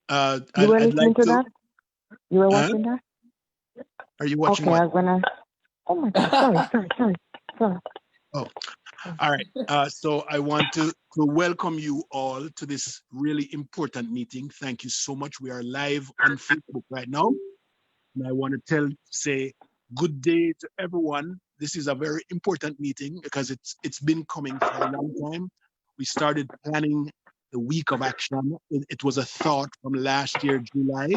You were I'd listening like to to. that? You were watching that? Are you watching Okay, what? I'm gonna. Oh my God! Sorry. Oh, all right. So I want to welcome you all to this really important meeting. Thank you so much. We are live on Facebook right now. And I want to say good day to everyone. This is a very important meeting because it's been coming for a long time. We started planning the week of action. It was a thought from last year, July,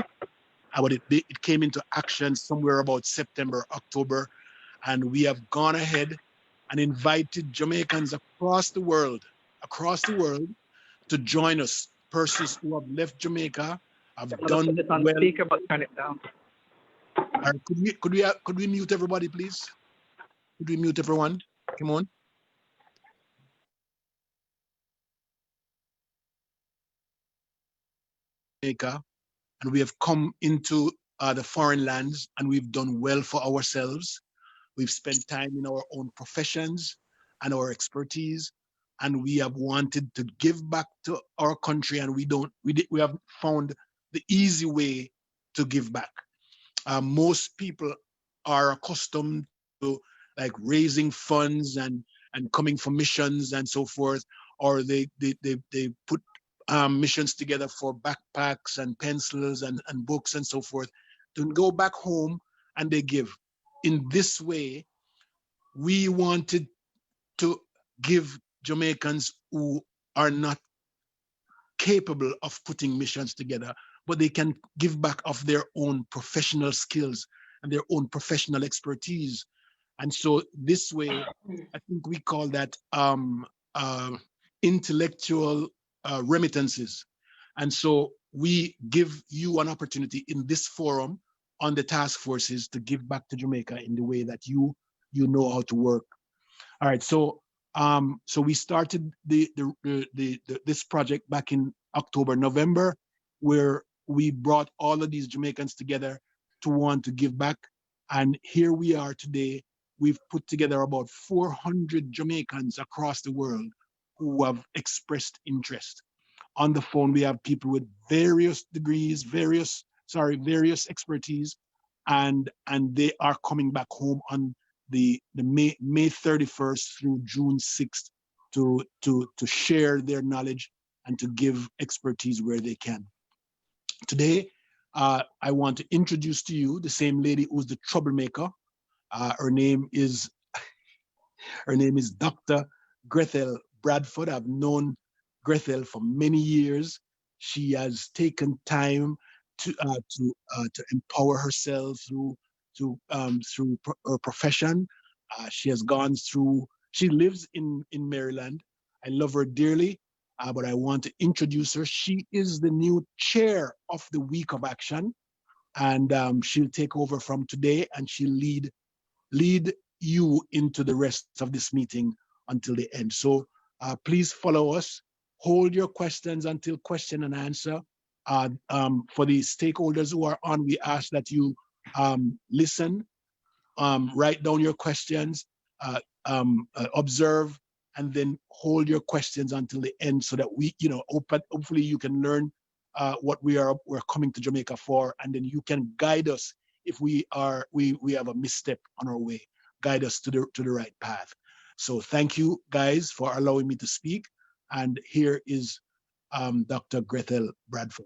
but it came into action somewhere about September, October, and we have gone ahead and invited Jamaicans across the world, to join us. Persons who have left Jamaica have done Put it on well. speaker, but turn it down. Could we mute everybody, please? Could we mute everyone? Come on. Jamaica, and we have come into the foreign lands, and we've done well for ourselves. We've spent time in our own professions and our expertise, and we have wanted to give back to our country, and we have found the easy way to give back. Most people are accustomed to like raising funds and coming for missions and so forth, or they put missions together for backpacks and pencils and books and so forth, to go back home and they give. In this way, we wanted to give Jamaicans who are not capable of putting missions together, but they can give back of their own professional skills and their own professional expertise. And so this way, I think we call that uh, intellectual remittances. And so we give you an opportunity in this forum on the task forces to give back to Jamaica in the way that you know how to work. All right, so we started this project back in October, November, where we brought all of these Jamaicans together to want to give back, and here we are today. We've put together about 400 Jamaicans across the world who have expressed interest. On the phone, we have people with various degrees, various expertise, and they are coming back home on the May 31st through June 6th to share their knowledge and to give expertise where they can. Today, I want to introduce to you the same lady who's the troublemaker. Her name is Dr. Grethel Bradford. I've known Grethel for many years. She has taken time to empower herself through her profession. She has gone through. She lives in Maryland. I love her dearly, but I want to introduce her. She is the new chair of the Week of Action, and she'll take over from today, and she'll lead you into the rest of this meeting until the end. So please follow us. Hold your questions until question and answer. For the stakeholders who are on, we ask that you listen, write down your questions, observe, and then hold your questions until the end so that we, hopefully you can learn what we're coming to Jamaica for, and then you can guide us if we have a misstep on our way, guide us to the right path. So thank you guys for allowing me to speak. And here is Dr. Grethel Bradford.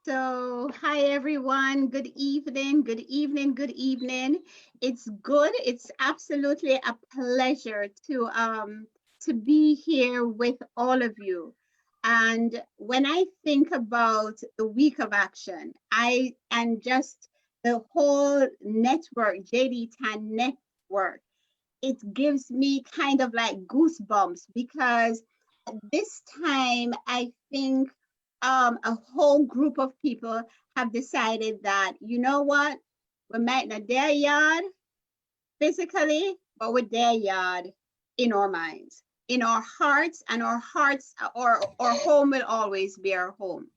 So, hi everyone. Good evening. Good evening. Good evening. It's good. It's absolutely a pleasure to be here with all of you. And when I think about the Week of Action, and just the whole network, JDTAN network, it gives me kind of like goosebumps because at this time I think a whole group of people have decided that, you know what, we might not their yard physically, but we're their yard in our minds, in our hearts, and our hearts, or our home will always be our home.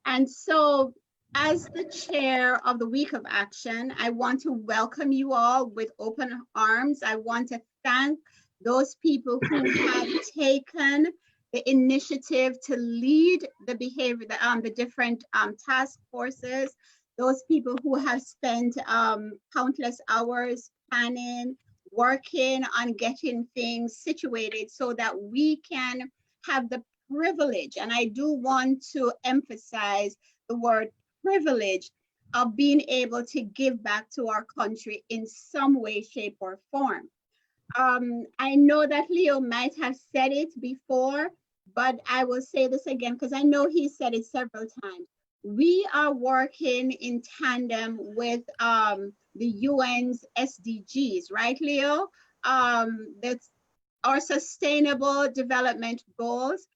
And so, as the chair of the Week of Action, I want to welcome you all with open arms. I want to thank those people who have taken the initiative to lead the behavior, the different task forces, those people who have spent countless hours planning, working on getting things situated so that we can have the privilege, and I do want to emphasize the word privilege, of being able to give back to our country in some way, shape, or form. I know that Leo might have said it before, but I will say this again because I know he said it several times. We are working in tandem with the UN's SDGs, right, Leo? That's our sustainable development goals.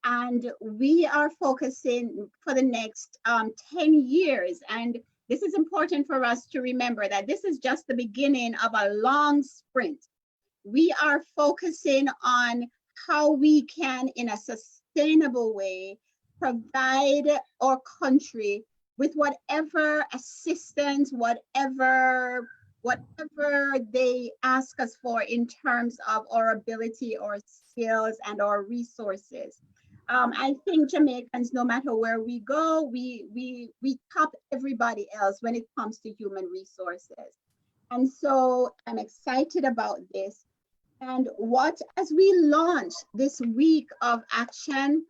And we are focusing for the next 10 years. And this is important for us to remember that this is just the beginning of a long sprint. We are focusing on how we can, in a sustainable way, provide our country with whatever assistance, whatever they ask us for in terms of our ability, our skills, and our resources. I think Jamaicans, no matter where we go, we top everybody else when it comes to human resources. And so I'm excited about this. And what, as we launch this week of action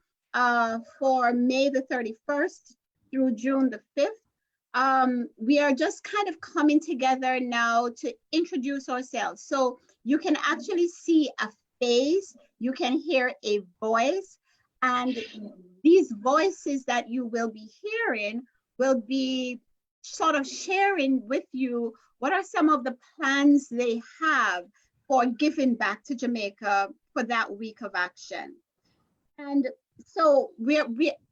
for May the 31st through June the 5th, we are just kind of coming together now to introduce ourselves. So you can actually see a face, you can hear a voice, and these voices that you will be hearing will be sort of sharing with you what are some of the plans they have for giving back to Jamaica for that week of action. And so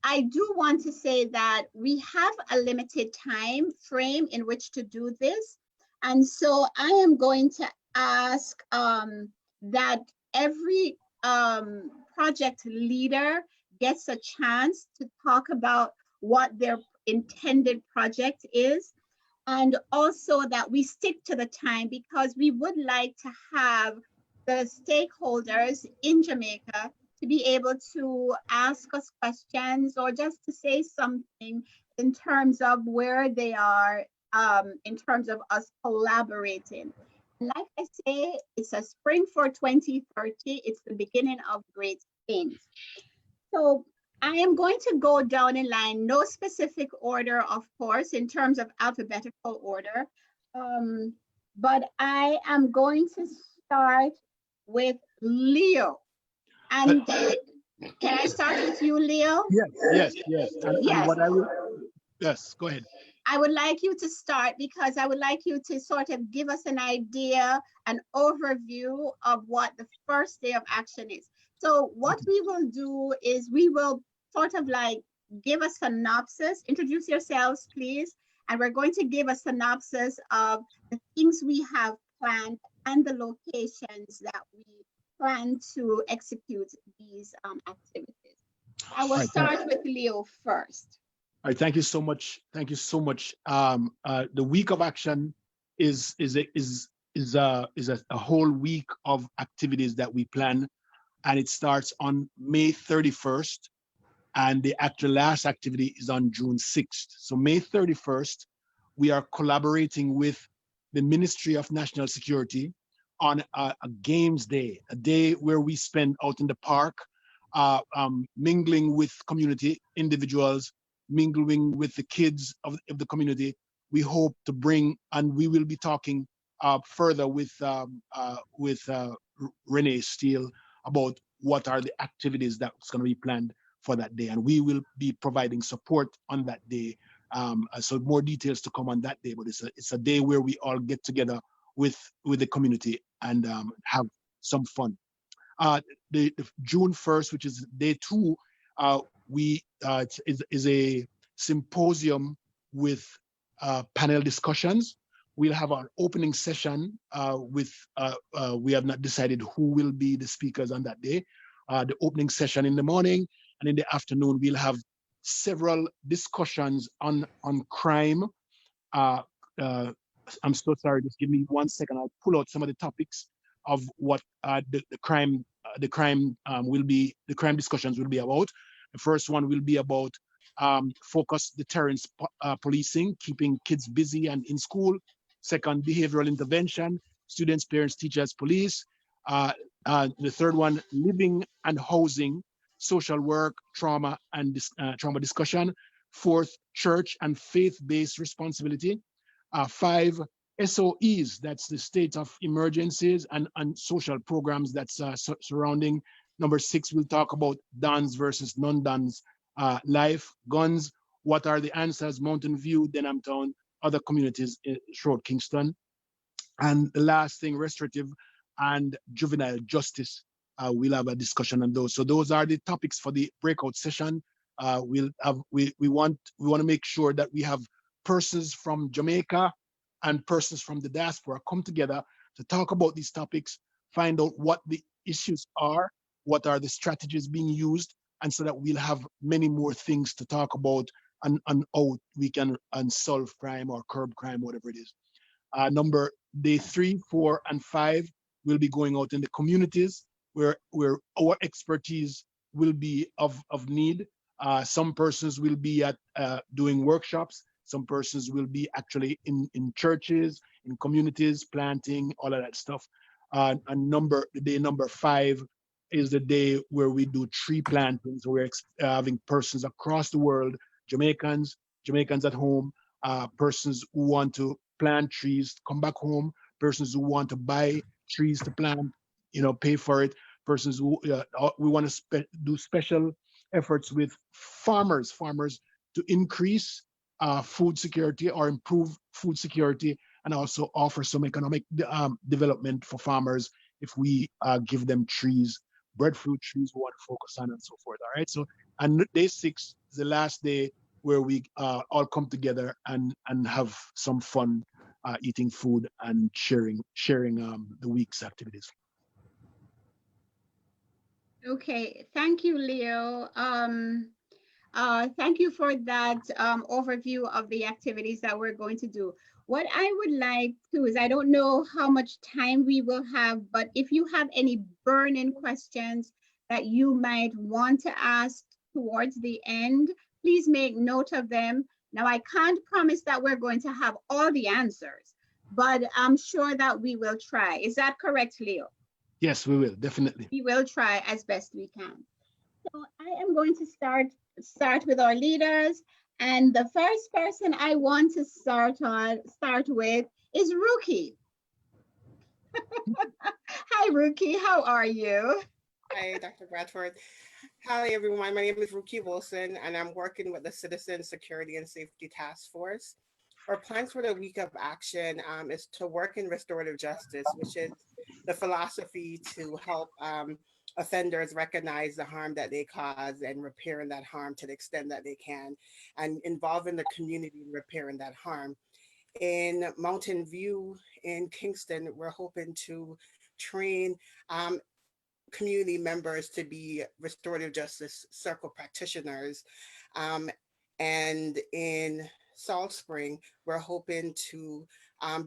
I do want to say that we have a limited time frame in which to do this. And so I am going to ask that every project leader gets a chance to talk about what their intended project is, and also that we stick to the time because we would like to have the stakeholders in Jamaica to be able to ask us questions or just to say something in terms of where they are, in terms of us collaborating. Like I say, it's a spring for 2030. It's the beginning of great things. So I am going to go down in line, no specific order, of course, in terms of alphabetical order. But I am going to start with Leo. And can I start with you, Leo? Yes. And Yes. what I will, yes, go ahead. I would like you to start because I would like you to sort of give us an idea, an overview of what the first day of action is. So what we will do is we will sort of like give a synopsis, introduce yourselves, please. And we're going to give a synopsis of the things we have planned and the locations that we plan to execute these activities. I will start with Leo first. All right, thank you so much. Thank you so much. The week of action is a whole week of activities that we plan, and it starts on May 31st, and the actual last activity is on June 6th. So May 31st, we are collaborating with the Ministry of National Security on a games day, a day where we spend out in the park, mingling with community individuals, mingling with the kids of the community. We hope to bring, and we will be talking further with Renee Steele about what are the activities that's going to be planned for that day, and we will be providing support on that day. So more details to come on that day, but it's a day where we all get together with the community and have some fun. The June 1st, which is day 2, is a symposium with panel discussions. We'll have an opening session with, we have not decided who will be the speakers on that day. The opening session in the morning, and in the afternoon, we'll have several discussions on crime. I'm so sorry, just give me 1 second. I'll pull out some of the topics of what the crime the crime discussions will be about. The first one will be about focus deterrence policing, keeping kids busy and in school. Second, behavioral intervention, students, parents, teachers, police. The third one, living and housing, social work, trauma and trauma discussion. Fourth, church and faith-based responsibility. Five, SOEs, that's the state of emergencies and social programs that's surrounding. Number six, we'll talk about dons versus non-dons life, guns, what are the answers, Mountain View, Denham Town, other communities throughout Kingston. And the last thing, restorative and juvenile justice. We'll have a discussion on those. So those are the topics for the breakout session. We want to make sure that we have persons from Jamaica and persons from the diaspora come together to talk about these topics, find out what the issues are, what are the strategies being used, and so that we'll have many more things to talk about and how we can solve crime or curb crime, whatever it is. Number day 3, 4, and 5 will be going out in the communities where our expertise will be of need. Some persons will be at doing workshops. Some persons will be actually in churches, in communities, planting, all of that stuff. And day number 5 is the day where we do tree plantings. We're having persons across the world, Jamaicans at home, persons who want to plant trees, come back home, persons who want to buy trees to plant, pay for it, persons who we want to do special efforts with farmers to increase food security or improve food security, and also offer some economic development for farmers if we give them trees, breadfruit trees we want to focus on, and so forth. All right. So, and day 6 is the last day where we all come together and have some fun eating food and sharing the week's activities. Okay, thank you, Leo. Thank you for that overview of the activities that we're going to do. What I would like to is, I don't know how much time we will have, but if you have any burning questions that you might want to ask towards the end, please make note of them. Now, I can't promise that we're going to have all the answers, but I'm sure that we will try. Is that correct, Leo? Yes, we will, definitely. We will try as best we can. So I am going to start with our leaders. And the first person I want to start with is Ruki. Hi, Ruki, how are you? Hi, Dr. Bradford. Hi, everyone. My name is Ruki Wilson, and I'm working with the Citizen Security and Safety Task Force. Our plans for the week of action is to work in restorative justice, which is the philosophy to help offenders recognize the harm that they cause and repairing that harm to the extent that they can, and involving the community in repairing that harm. In Mountain View in Kingston, we're hoping to train community members to be restorative justice circle practitioners. And in Salt Spring, we're hoping to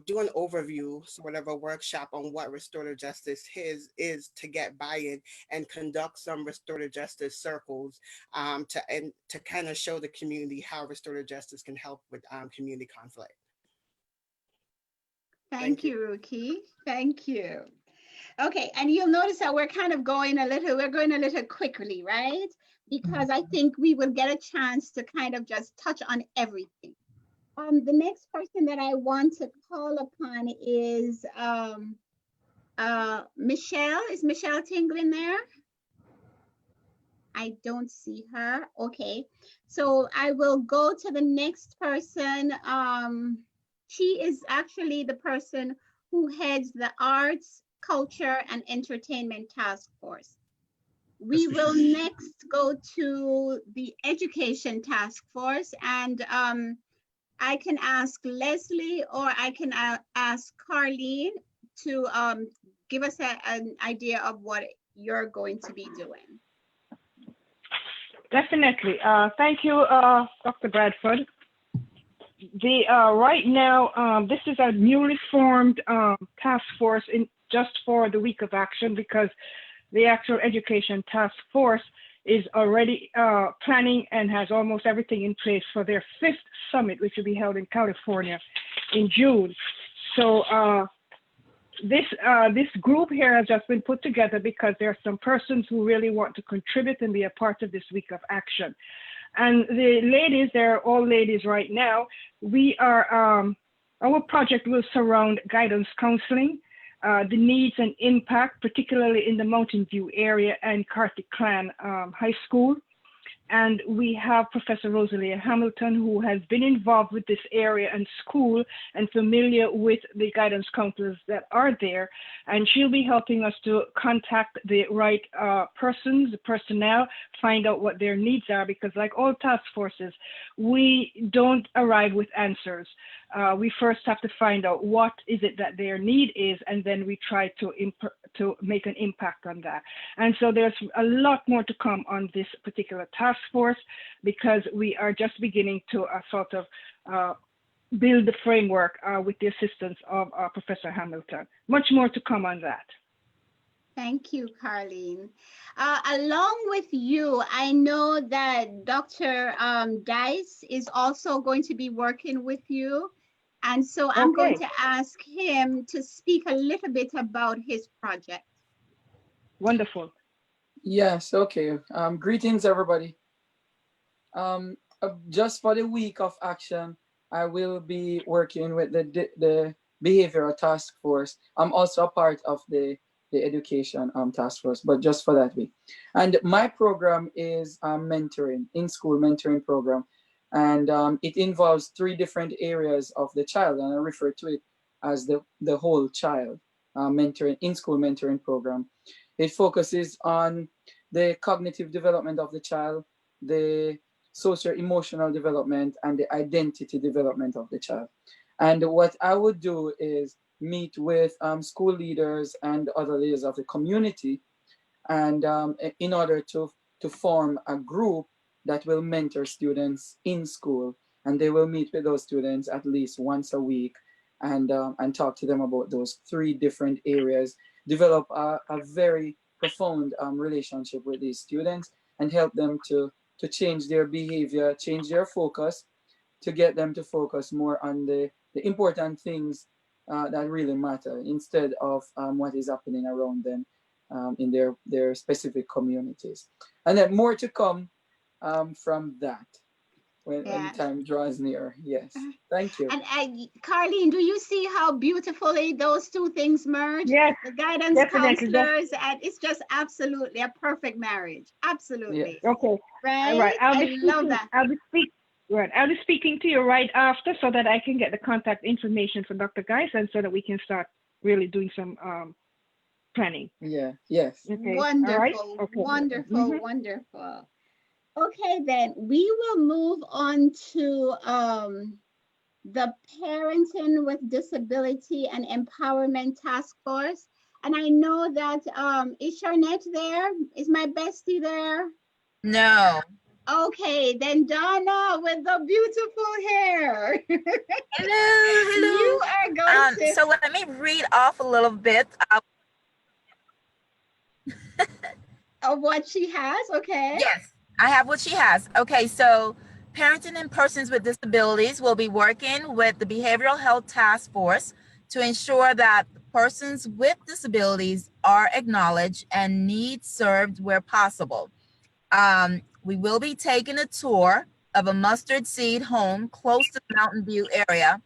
do an overview, sort of a workshop on what restorative justice is to get buy-in and conduct some restorative justice circles to kind of show the community how restorative justice can help with community conflict. Thank you, Ruki. Thank you. Okay, and you'll notice that we're going a little quickly, right? Because I think we will get a chance to kind of just touch on everything. The next person that I want to call upon is Michelle. Is Michelle Tinglin there? I don't see her. Okay, so I will go to the next person. She is actually the person who heads the Arts, Culture, and Entertainment Task Force. We will next go to the Education Task Force, and I can ask Leslie or I can ask Carleen to give us an idea of what you're going to be doing. Definitely. Thank you, Dr. Bradford. Right now, this is a newly formed task force just for the week of action, because the actual education task force is already planning and has almost everything in place for their 5th summit, which will be held in California in June. So this group here has just been put together because there are some persons who really want to contribute and be a part of this week of action. And the ladies, they're all ladies right now. We are, our project will surround guidance counseling, the needs and impact, particularly in the Mountain View area and Carthage Clan High School. And we have Professor Rosalie Hamilton, who has been involved with this area and school and familiar with the guidance counselors that are there. And she'll be helping us to contact the right persons, the personnel, find out what their needs are, because like all task forces, we don't arrive with answers. We first have to find out what is it that their need is, and then we try to make an impact on that. And so there's a lot more to come on this particular task force, because we are just beginning to sort of build the framework with the assistance of Professor Hamilton. Much more to come on that. Thank you, Carleen. Along with you, I know that Dr. Dice is also going to be working with you. And so I'm going to ask him to speak a little bit about his project. Wonderful. Yes, okay. Greetings, everybody. Just for the week of action, I will be working with the behavioral task force. I'm also a part of the education task force, but just for that week. And my program is mentoring, in-school mentoring program. And it involves 3 different areas of the child, and I refer to it as the whole child mentoring, in-school mentoring program. It focuses on the cognitive development of the child, the socio-emotional development, and the identity development of the child. And what I would do is meet with school leaders and other leaders of the community, and in order to form a group that will mentor students in school, and they will meet with those students at least once a week and talk to them about those 3 different areas, develop a very profound relationship with these students, and help them to change their behavior, change their focus, to get them to focus more on the important things that really matter, instead of what is happening around them in their specific communities. And then more to come from that when time draws near. Yes, thank you. And Carleen, do you see how beautifully those 2 things merge? Yes, the guidance counselors, and it's just absolutely a perfect marriage. Absolutely. Yeah. Okay. Right. All right. I love that. I'll be speaking to you right after, so that I can get the contact information for Dr. Geis, and so that we can start really doing some planning. Yeah. Yes. Okay. Wonderful. Right? Okay. Wonderful. Wonderful. Okay, then we will move on to the Parenting with Disability and Empowerment Task Force. And I know that, is Charnette there? Is my bestie there? No. Okay, then Donna with the beautiful hair. Hello. You are going to... So let me read off a little bit of what she has, okay? Yes. I have what she has. Okay, so Parenting and Persons with Disabilities will be working with the Behavioral Health Task Force to ensure that persons with disabilities are acknowledged and needs served where possible. We will be taking a tour of a mustard seed home close to the Mountain View area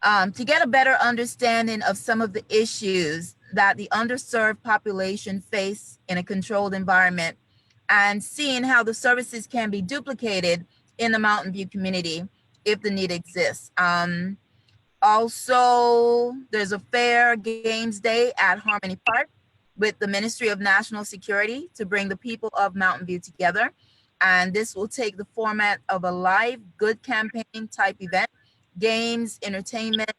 to get a better understanding of some of the issues that the underserved population face in a controlled environment, and seeing how the services can be duplicated in the Mountain View community if the need exists. Also, there's a fair games day at Harmony Park with the Ministry of National Security to bring the people of Mountain View together. And this will take the format of a live good campaign type event, games, entertainment,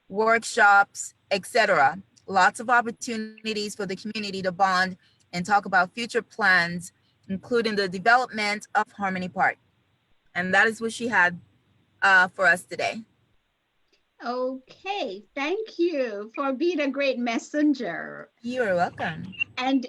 workshops, etc. Lots of opportunities for the community to bond and talk about future plans, including the development of Harmony Park. And that is what she had for us today. Okay, thank you for being a great messenger. You're welcome. And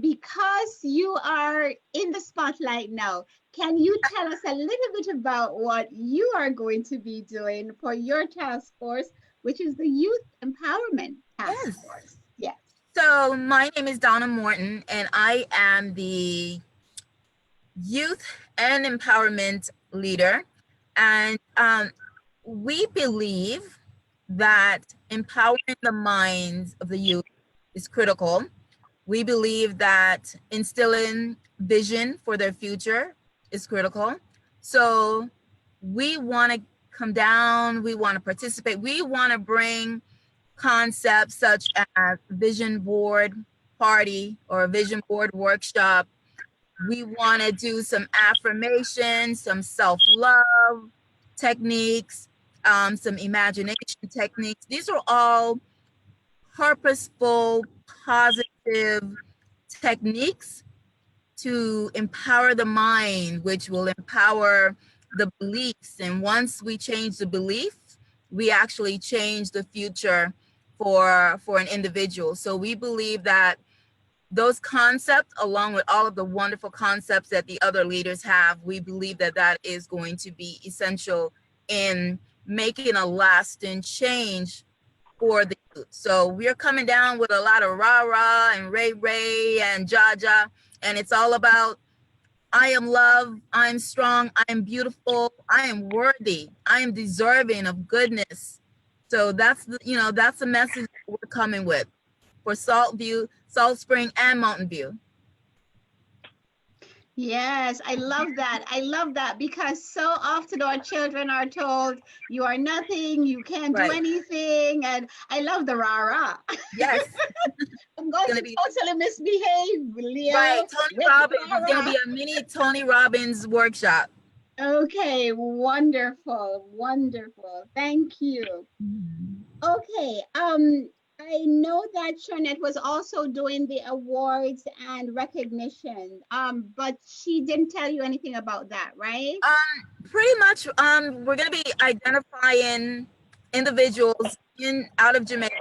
because you are in the spotlight now, can you tell us a little bit about what you are going to be doing for your task force, which is the Youth Empowerment Task Yes. Force? Yes. So my name is Donna Morton, and I am the youth and empowerment leader. And we believe that empowering the minds of the youth is critical. We believe that instilling vision for their future is critical. So we want to come down, we want to participate, we want to bring concepts such as vision board party or a vision board workshop. We want to do some affirmations, some self-love techniques, some imagination techniques. These are all purposeful, positive techniques to empower the mind, which will empower the beliefs. And once we change the belief, we actually change the future for an individual. So we believe that those concepts, along with all of the wonderful concepts that the other leaders have, we believe that that is going to be essential in making a lasting change for the youth. So we're coming down with a lot of rah-rah and ray-ray and ja-ja, and it's all about I am love, I am strong, I am beautiful, I am worthy, I am deserving of goodness. So that's that's the message we're coming with for Salt View, Salt Spring, and Mountain View. Yes, I love that. I love that because so often our children are told you are nothing, you can't do Right. anything, and I love the rah-rah. Yes. I'm going to totally misbehave, Leo. Right, Tony Robbins. It's going to be a mini Tony Robbins workshop. Okay, wonderful, wonderful. Thank you. Okay, I know that Sharnette was also doing the awards and recognition, but she didn't tell you anything about that, right? Pretty much, we're going to be identifying individuals out of Jamaica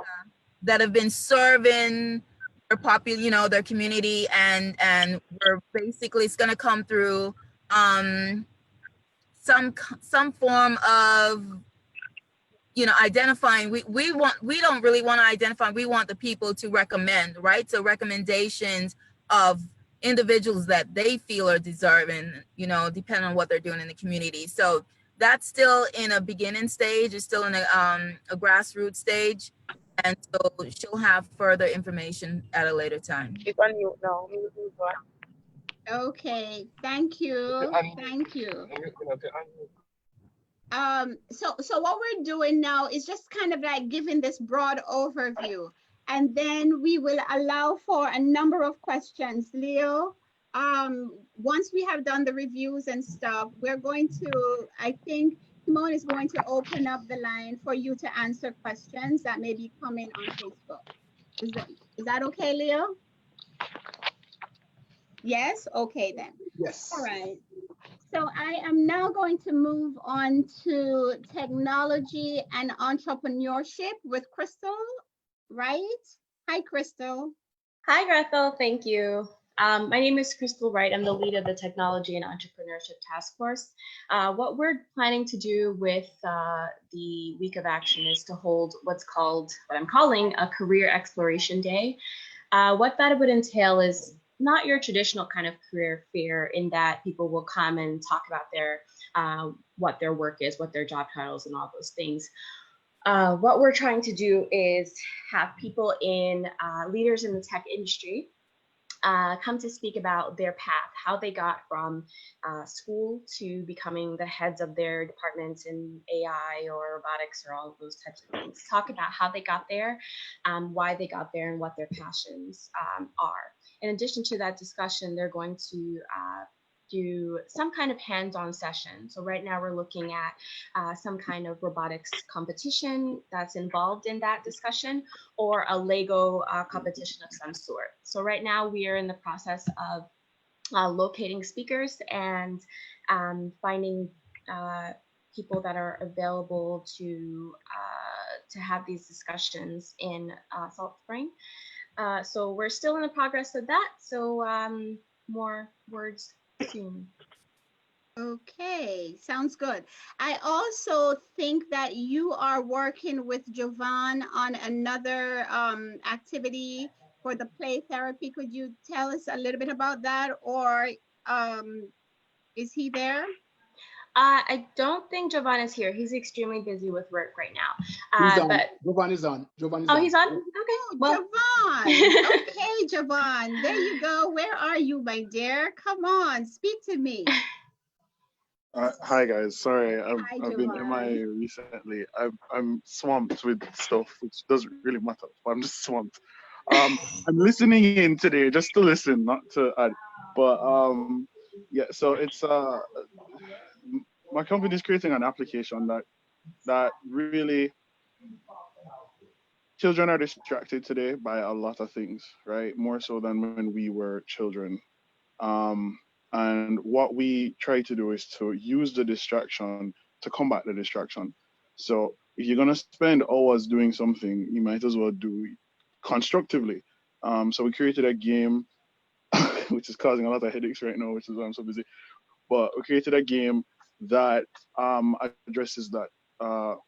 that have been serving their their community, and we're basically, it's going to come through some form of identifying. We don't really want to identify, we want the people to recommend, right? So recommendations of individuals that they feel are deserving, depending on what they're doing in the community. So that's still in a beginning stage, it's still in a grassroots stage, and so she'll have further information at a later time. Okay, thank you. Thank you. So what we're doing now is just kind of like giving this broad overview, and then we will allow for a number of questions. Leo, once we have done the reviews and stuff, we're going to, I think Simone is going to open up the line for you to answer questions that may be coming on Facebook. Is that okay, Leo? Yes? Okay then. Yes. All right. So I am now going to move on to technology and entrepreneurship with Crystal, right? Hi, Crystal. Hi, Gretel. Thank you. My name is Crystal Wright. I'm the lead of the Technology and Entrepreneurship Task Force. What we're planning to do with the Week of Action is to hold what I'm calling a Career Exploration Day. What that would entail is not your traditional kind of career fair, in that people will come and talk about their what their work is, what their job titles, and all those things. What we're trying to do is have people leaders in the tech industry come to speak about their path, how they got from school to becoming the heads of their departments in AI or robotics or all of those types of things. Talk about how they got there, why they got there, and what their passions are. In addition to that discussion, they're going to do some kind of hands-on session. So right now we're looking at some kind of robotics competition that's involved in that discussion, or a Lego competition of some sort. So right now we are in the process of locating speakers and finding people that are available to to have these discussions in Salt Spring. So we're still in the progress of that. So more words soon. Okay, sounds good. I also think that you are working with Jovan on another activity for the play therapy. Could you tell us a little bit about that, or is he there? I don't think Jovan is here. He's extremely busy with work right now. He's on. But Jovan is on. Jovan is oh, on. he's on. Okay. Oh, Well, Jovan. Okay, Jovan. There you go. Where are you, my dear? Come on, speak to me. Hi guys, sorry, Hi, I've been MIA Jovan. recently. I'm swamped with stuff, which doesn't really matter, but I'm just swamped. I'm listening in today just to listen, not to add. But yeah, so it's my company is creating an application that really children are distracted today by a lot of things, right? More so than when we were children. Um, and what we try to do is to use the distraction to combat the distraction. So if you're gonna spend hours doing something, you might as well do it constructively. So we created a game, which is causing a lot of headaches right now, which is why I'm so busy. But we created a game that addresses that,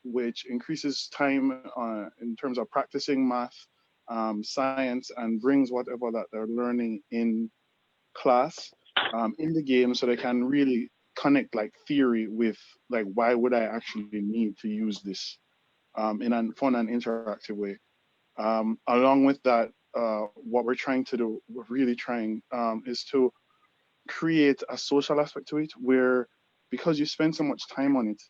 which increases time in terms of practicing math, science, and brings whatever that they're learning in class in the game, so they can really connect like theory with like why would I actually need to use this in a fun and interactive way. Along with that, what we're trying to do, we're really trying is to create a social aspect to it, where because you spend so much time on it,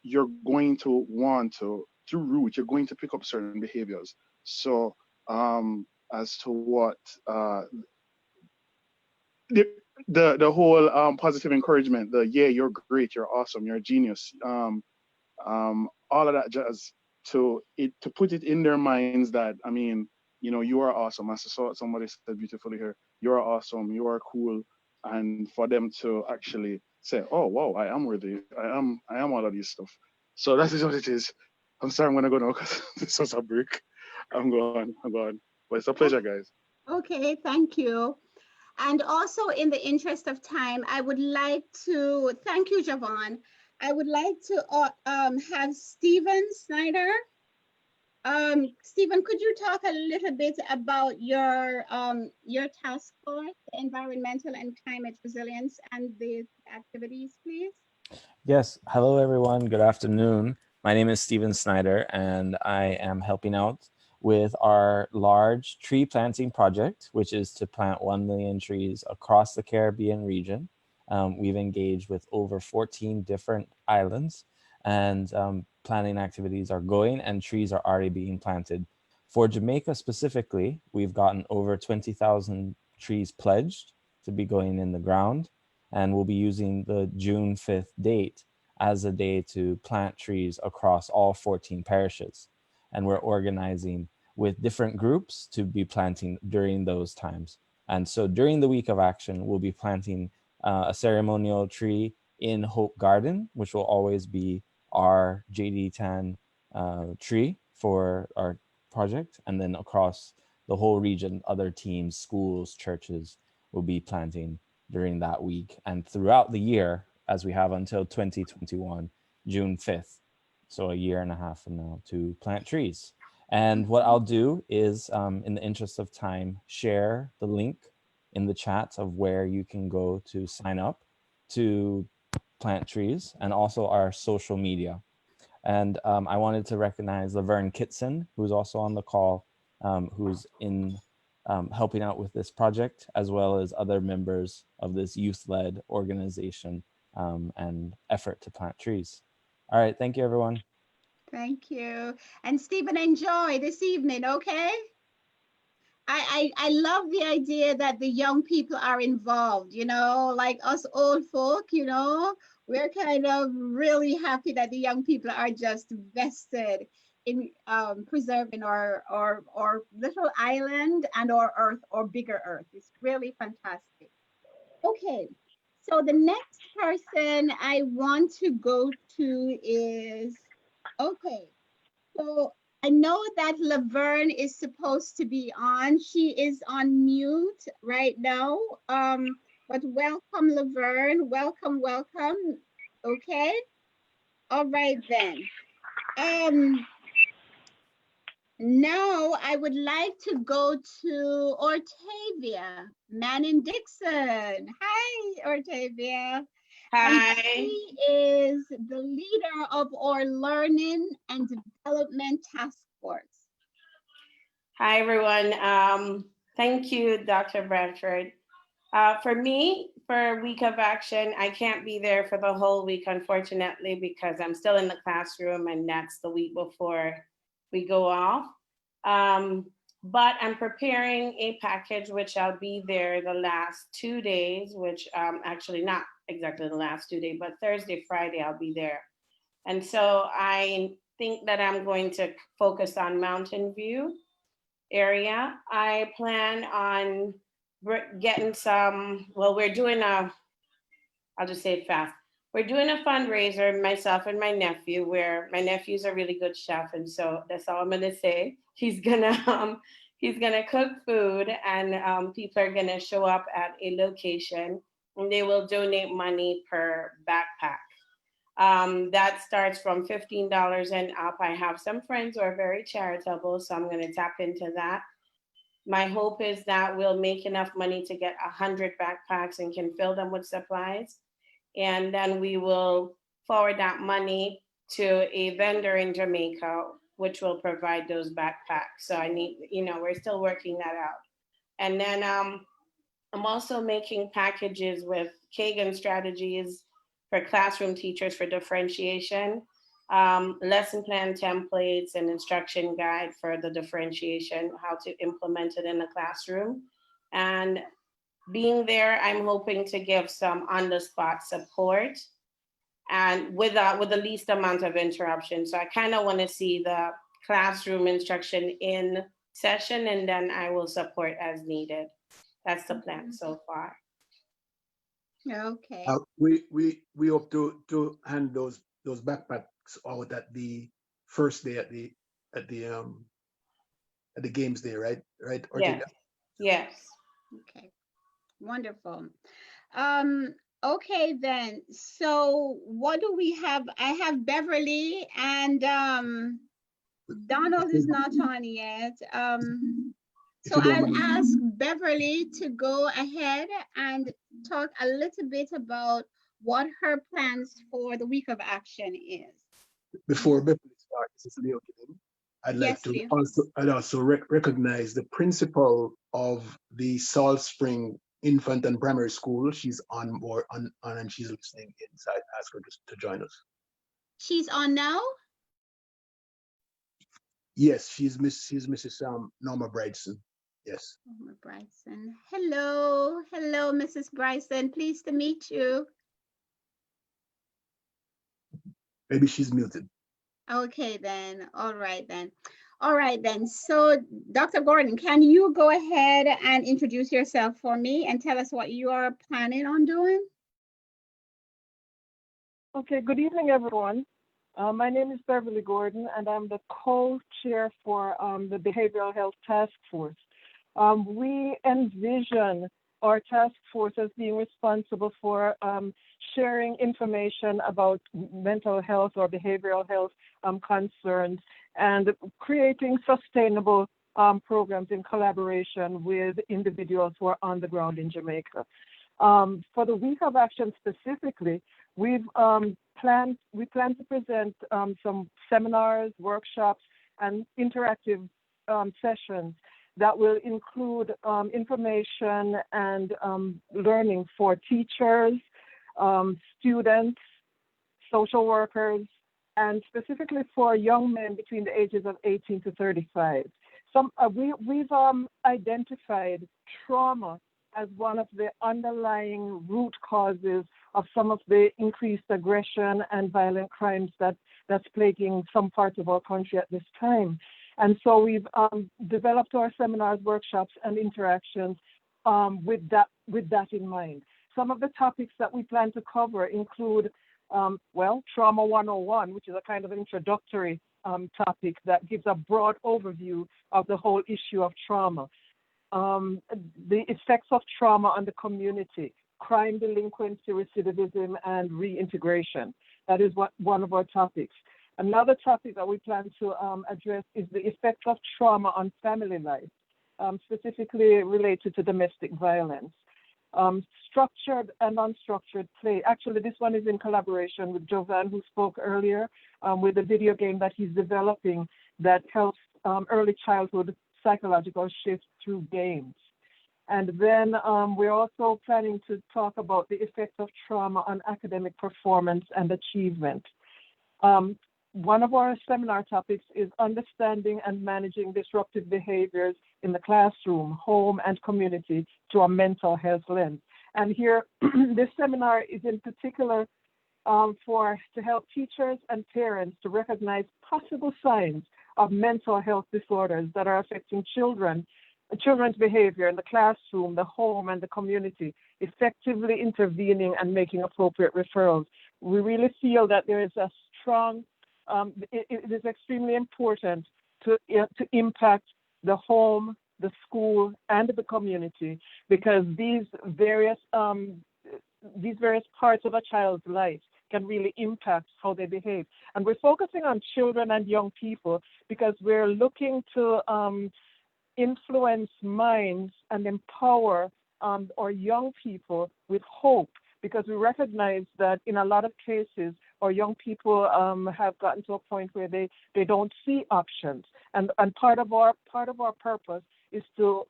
you're going to want to, through root, you're going to pick up certain behaviors. So as to what the the whole positive encouragement, the yeah, you're great, you're awesome, you're a genius, all of that jazz, to put it in their minds that, I mean, you know, you are awesome. As somebody said beautifully here, you are awesome, you are cool, and for them to actually say, oh wow, I am worthy, I am all of these stuff. So that is what it is. I'm sorry, I'm gonna go now because this was a break. I'm going. But it's a pleasure, guys. Okay, thank you. And also, in the interest of time, I would like to thank you, Javon. I would like to have Stephen Snyder. Stephen, could you talk a little bit about your task force, environmental and climate resilience, and the activities, please? Yes. Hello, everyone. Good afternoon. My name is Stephen Snyder, and I am helping out with our large tree planting project, which is to plant 1 million trees across the Caribbean region. We've engaged with over 14 different islands, and planting activities are going, and trees are already being planted. For Jamaica specifically, we've gotten over 20,000 trees pledged to be going in the ground, and we'll be using the June 5th date as a day to plant trees across all 14 parishes. And we're organizing with different groups to be planting during those times. And so during the week of action, we'll be planting a ceremonial tree in Hope Garden, which will always be our JDTAN tree for our project. And then across the whole region, other teams, schools, churches will be planting during that week and throughout the year, as we have until 2021, June 5th. So a year and a half from now, to plant trees. And what I'll do is, in the interest of time, share the link in the chat of where you can go to sign up to plant trees, and also our social media. And I wanted to recognize Laverne Kitson, who's also on the call, who's in helping out with this project, as well as other members of this youth-led organization and effort to plant trees. All right, thank you, everyone. Thank you. And Stephen, enjoy this evening, okay? I love the idea that the young people are involved, you know, like us old folk, you know, we're kind of really happy that the young people are just vested in preserving our little island and our earth, or bigger earth. It's really fantastic. Okay, so the next person I want to go to is, okay, So I know that Laverne is supposed to be on. She is on mute right now. But welcome, Laverne. Welcome, welcome. Okay. All right then. Now I would like to go to Ortavia Manning-Dixon. Hi, Ortavia. And Hi. she is the leader of our Learning and Development Task Force. Hi, everyone. Thank you, Dr. Bradford. For me, for Week of Action, I can't be there for the whole week, unfortunately, because I'm still in the classroom and that's the week before we go off. But I'm preparing a package, which I'll be there the last 2 days, which actually not exactly the last 2 days, but Thursday, Friday, I'll be there. And so I think that I'm going to focus on Mountain View area. I plan on getting some, well, we're doing I'll just say it fast. We're doing a fundraiser, myself and my nephew, where my nephew's a really good chef. And so that's all I'm gonna say. He's gonna cook food and people are gonna show up at a location and they will donate money per backpack. That starts from $15 and up. I have some friends who are very charitable, so I'm gonna tap into that. My hope is that we'll make enough money to get 100 backpacks and can fill them with supplies. And then we will forward that money to a vendor in Jamaica, which will provide those backpacks. So I need, we're still working that out. And then I'm also making packages with Kagan strategies for classroom teachers for differentiation, lesson plan templates and instruction guide for the differentiation, how to implement it in the classroom. And being there, I'm hoping to give some on-the-spot support and with the least amount of interruption. So I kind of want to see the classroom instruction in session and then I will support as needed. That's the plan so far. Okay. We hope to hand those backpacks out at the first day at the games day, right? Right? Yes. Yes. Okay. Wonderful. Okay then. So what do we have? I have Beverly and Donald is not on yet. So I'll ask Beverly to go ahead and talk a little bit about what her plans for the week of action is. Before Beverly starts, I'd like to also recognize the principal of the Salt Spring Infant and Primary School. She's on board and she's listening inside. Ask her to join us. She's on now? Yes, she's Mrs. Norma Bryson. Yes. Norma Bryson. Hello, Mrs. Bryson. Pleased to meet you. Maybe she's muted. Okay then. All right then. So Dr. Gordon, can you go ahead and introduce yourself for me and tell us what you are planning on doing? Okay, good evening, everyone. My name is Beverly Gordon, and I'm the co-chair for the Behavioral Health Task Force. We envision our task force as being responsible for sharing information about mental health or behavioral health concerns and creating sustainable programs in collaboration with individuals who are on the ground in Jamaica. For the Week of Action specifically, we plan to present some seminars, workshops, and interactive sessions that will include information and learning for teachers, students, social workers, and specifically for young men between the ages of 18 to 35. We've identified trauma as one of the underlying root causes of some of the increased aggression and violent crimes that's plaguing some parts of our country at this time. And so we've developed our seminars, workshops, and interactions with that in mind. Some of the topics that we plan to cover include, Trauma 101, which is a kind of introductory topic that gives a broad overview of the whole issue of trauma. The effects of trauma on the community, crime, delinquency, recidivism, and reintegration. That is one of our topics. Another topic that we plan to address is the effects of trauma on family life, specifically related to domestic violence. Structured and unstructured play. Actually, this one is in collaboration with Jovan, who spoke earlier, with a video game that he's developing that helps early childhood psychological shifts through games. And then we're also planning to talk about the effects of trauma on academic performance and achievement. One of our seminar topics is understanding and managing disruptive behaviors in the classroom, home, and community through a mental health lens. And here, this seminar is in particular to help teachers and parents to recognize possible signs of mental health disorders that are affecting children's behavior in the classroom, the home, and the community, effectively intervening and making appropriate referrals. We really feel that there is a strong it is extremely important to impact the home, the school, and the community, because these various parts of a child's life can really impact how they behave. And we're focusing on children and young people because we're looking to influence minds and empower our young people with hope, because we recognize that in a lot of cases, our young people have gotten to a point where they don't see options. And part of our purpose is to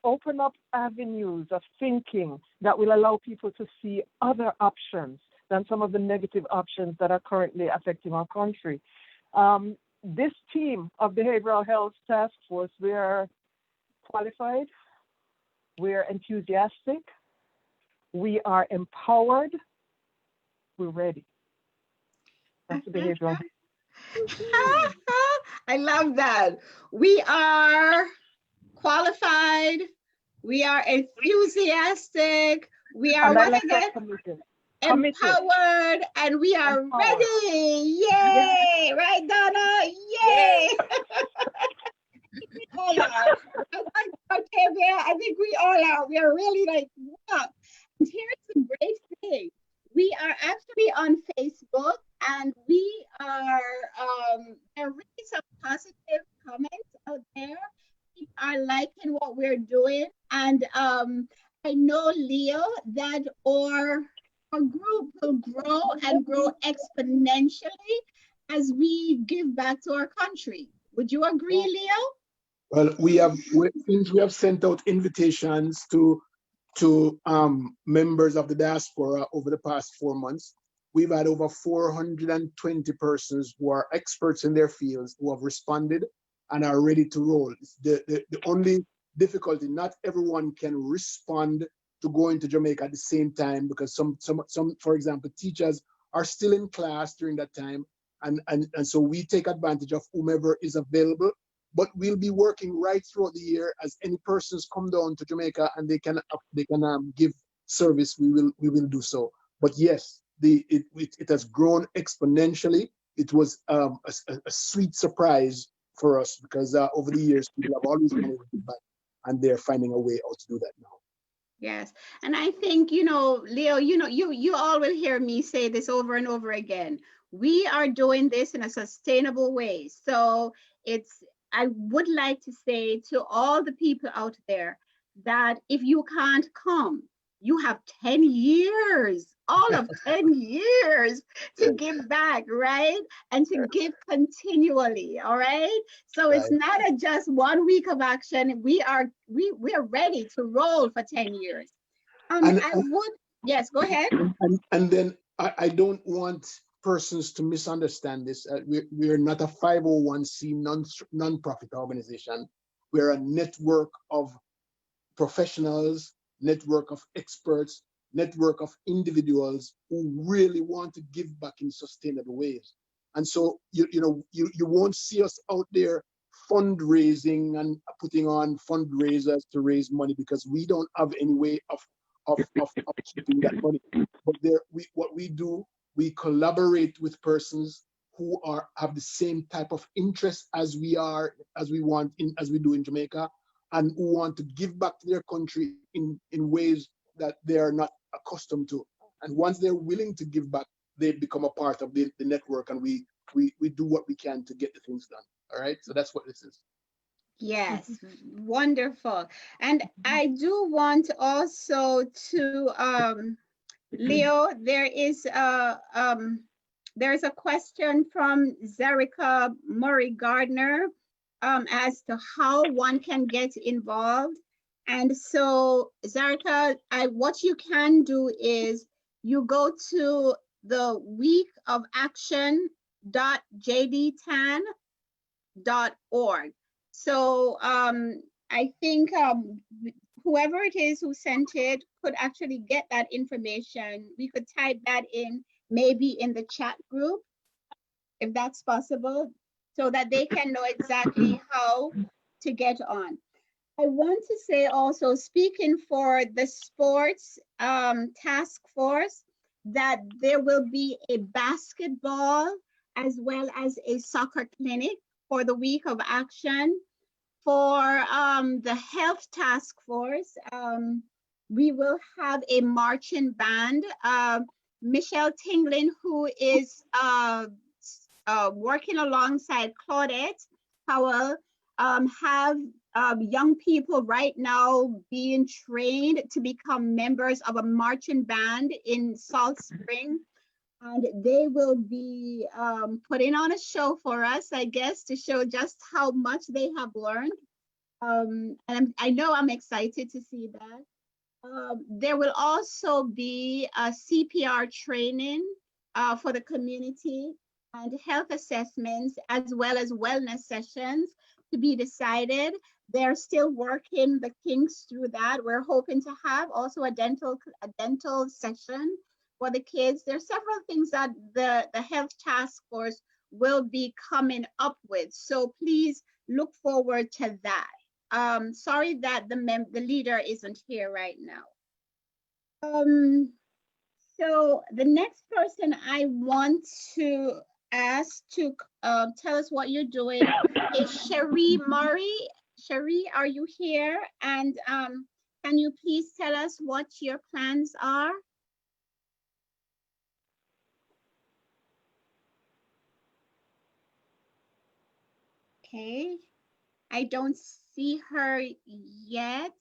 open up avenues of thinking that will allow people to see other options than some of the negative options that are currently affecting our country. This team of Behavioral Health Task Force, we are qualified, we're enthusiastic, we are empowered, we're ready. That's the behavioral. I love that. We are qualified, we are enthusiastic, we are empowered, and we are ready. Yay! Right, Donna? Yay! All are. Octavia, I think we all are. We are really like, wow. And here's the great thing. We are actually on Facebook, and we are, there are really some positive comments out there. People are liking what we're doing. And I know, Leo, that our group will grow and grow exponentially as we give back to our country. Would you agree, Leo? Well, since we have sent out invitations to members of the diaspora over the past 4 months, we've had over 420 persons who are experts in their fields who have responded and are ready to roll. The only difficulty, not everyone can respond to going to Jamaica at the same time, because some, for example, teachers are still in class during that time, and so we take advantage of whomever is available. But we'll be working right throughout the year as any persons come down to Jamaica and they can give service. We will do so. But yes, it has grown exponentially. It was a sweet surprise for us, because over the years people have always been able to give back, and they're finding a way how to do that now. Yes, and I think, Leo, you all will hear me say this over and over again. We are doing this in a sustainable way. So I would like to say to all the people out there that if you can't come, you have 10 years, all of 10 years to give back, right? And to give continually, all right? So it's not just 1 week of action. We are ready to roll for 10 years. Yes, go ahead. And then I don't want persons to misunderstand this. We're not a 501c non-profit organization. We're a network of professionals, network of experts, network of individuals who really want to give back in sustainable ways. And so you won't see us out there fundraising and putting on fundraisers to raise money, because we don't have any way of keeping that money. But what we do, we collaborate with persons who have the same type of interest as we do in Jamaica, and who want to give back to their country in ways that they are not accustomed to. And once they're willing to give back, they become a part of the network, and we do what we can to get the things done. All right, so that's what this is. Yes, wonderful. And I do want also to Leo, there's a question from Zerica Murray Gardner as to how one can get involved. And so Zerica, what you can do is you go to the weekofaction.jdtan.org. So I think whoever it is who sent it could actually get that information. We could type that in maybe in the chat group, if that's possible, so that they can know exactly how to get on. I want to say also, speaking for the sports task force, that there will be a basketball as well as a soccer clinic for the week of action. For the health task force, we will have a marching band. Michelle Tinglin, who is working alongside Claudette Powell, have young people right now being trained to become members of a marching band in Salt Spring. And they will be putting on a show for us, I guess, to show just how much they have learned. And I know I'm excited to see that. There will also be a CPR training for the community and health assessments, as well as wellness sessions to be decided. They're still working the kinks through that. We're hoping to have also a dental session for the kids. There's several things that the health task force will be coming up with. So please look forward to that. Sorry that the leader isn't here right now. So the next person I want to ask to tell us what you're doing is Cherie Murray. Cherie, are you here? And can you please tell us what your plans are? Okay, I don't see her yet.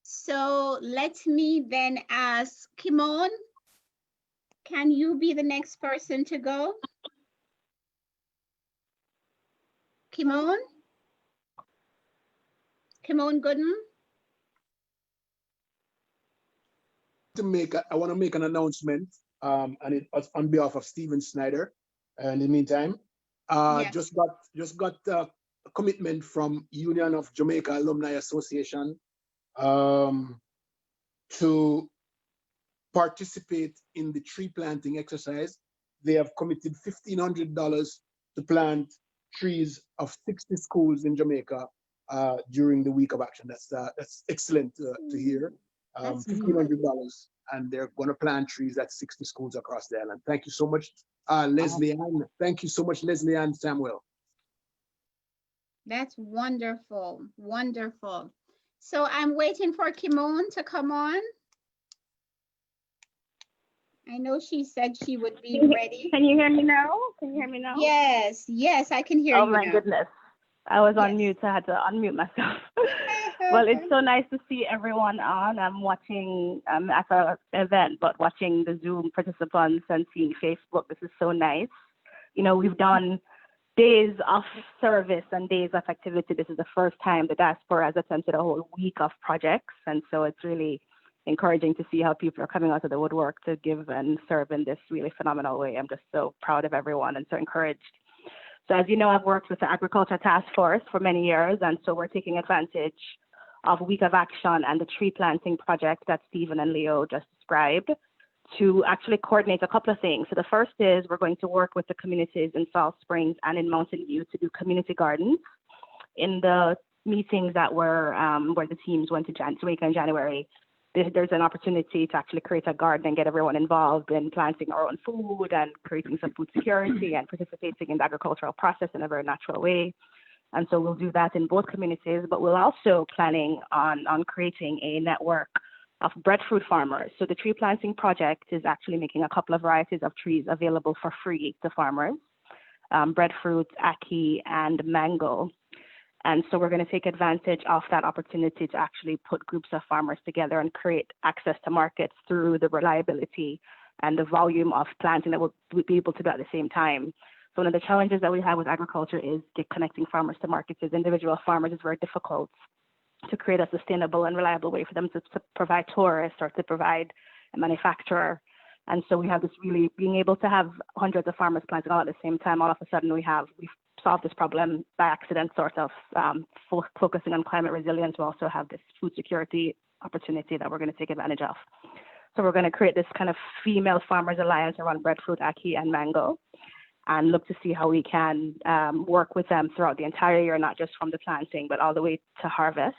So let me then ask Kimon, can you be the next person to go? Kimon? Kimon Gooden? I want to make an announcement, and it was on behalf of Stephen Snyder. In the meantime, Yes. just got a commitment from Union of Jamaica Alumni Association to participate in the tree planting exercise. They have committed $1,500 to plant trees of 60 schools in Jamaica during the week of action. That's excellent to hear. $1,500, and they're going to plant trees at 60 schools across the island. Thank you so much, Leslie Ann. Thank you so much, Leslie Ann Samuel. That's wonderful, wonderful. So I'm waiting for Kimon to come on. I know she said she would be ready. Can you hear me now? Can you hear me now? Yes, yes, I can hear you. Oh my goodness. I was on mute, so I had to unmute myself. Well, it's so nice to see everyone on. I'm watching at our event, but watching the Zoom participants and seeing Facebook. This is so nice. You know, we've done days of service and days of activity. This is the first time the diaspora has attempted a whole week of projects. And so it's really encouraging to see how people are coming out of the woodwork to give and serve in this really phenomenal way. I'm just so proud of everyone and so encouraged. So as you know, I've worked with the Agriculture Task Force for many years, and so we're taking advantage of Week of Action and the tree planting project that Stephen and Leo just described to actually coordinate a couple of things. So the first is we're going to work with the communities in Salt Springs and in Mountain View to do community gardens. In the meetings that were where the teams went to Jamaica in January, there's an opportunity to actually create a garden and get everyone involved in planting our own food and creating some food security and participating in the agricultural process in a very natural way. And so we'll do that in both communities, but we're also planning on creating a network of breadfruit farmers. So the tree planting project is actually making a couple of varieties of trees available for free to farmers, breadfruit, ackee, and mango. And so we're going to take advantage of that opportunity to actually put groups of farmers together and create access to markets through the reliability and the volume of planting that we'll be able to do at the same time. So one of the challenges that we have with agriculture is connecting farmers to markets. As individual farmers, it's very difficult to create a sustainable and reliable way for them to provide tourists or to provide a manufacturer. And so we have this really being able to have hundreds of farmers planting all at the same time. All of a sudden we've solved this problem by accident, sort of focusing on climate resilience. We also have this food security opportunity that we're going to take advantage of. So we're going to create this kind of female farmers alliance around breadfruit, ackee, and mango, and look to see how we can work with them throughout the entire year, not just from the planting, but all the way to harvest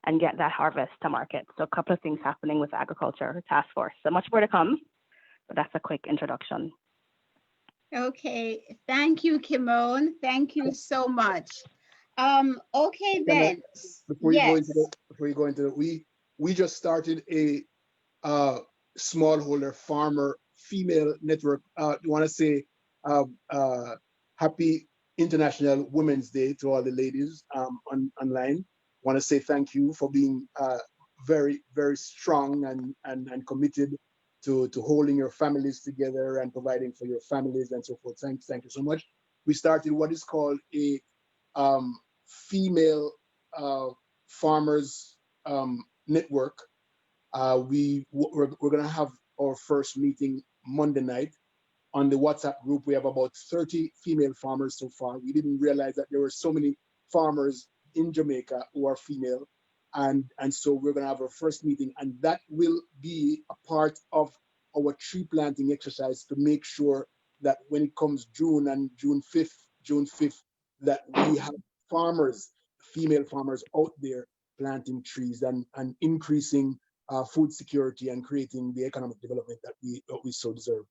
and get that harvest to market. So a couple of things happening with the Agriculture Task Force. So much more to come, but that's a quick introduction. Okay, thank you, Kimon. Thank you so much. Okay then. Before you Yes. go into it, we just started a smallholder farmer female network. You want to say happy International Women's Day to all the ladies online. Want to say thank you for being very, very strong and committed to holding your families together and providing for your families and so forth. Thank you so much. We started what is called a female farmers network. We're going to have our first meeting Monday night. On the WhatsApp group, we have about 30 female farmers so far. We didn't realize that there were so many farmers in Jamaica who are female. And so we're going to have our first meeting, and that will be a part of our tree planting exercise to make sure that when it comes June and June 5th, that we have farmers, female farmers out there planting trees and increasing food security and creating the economic development that we so deserve.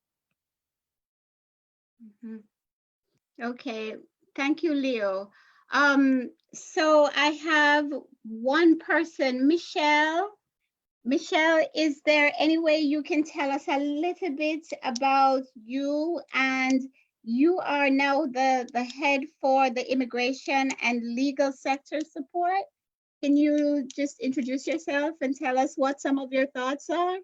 Mhm. Okay, thank you, Leo. So I have one person, Michelle. Michelle, is there any way you can tell us a little bit about you? And you are now the head for the immigration and legal sector support. Can you just introduce yourself and tell us what some of your thoughts are?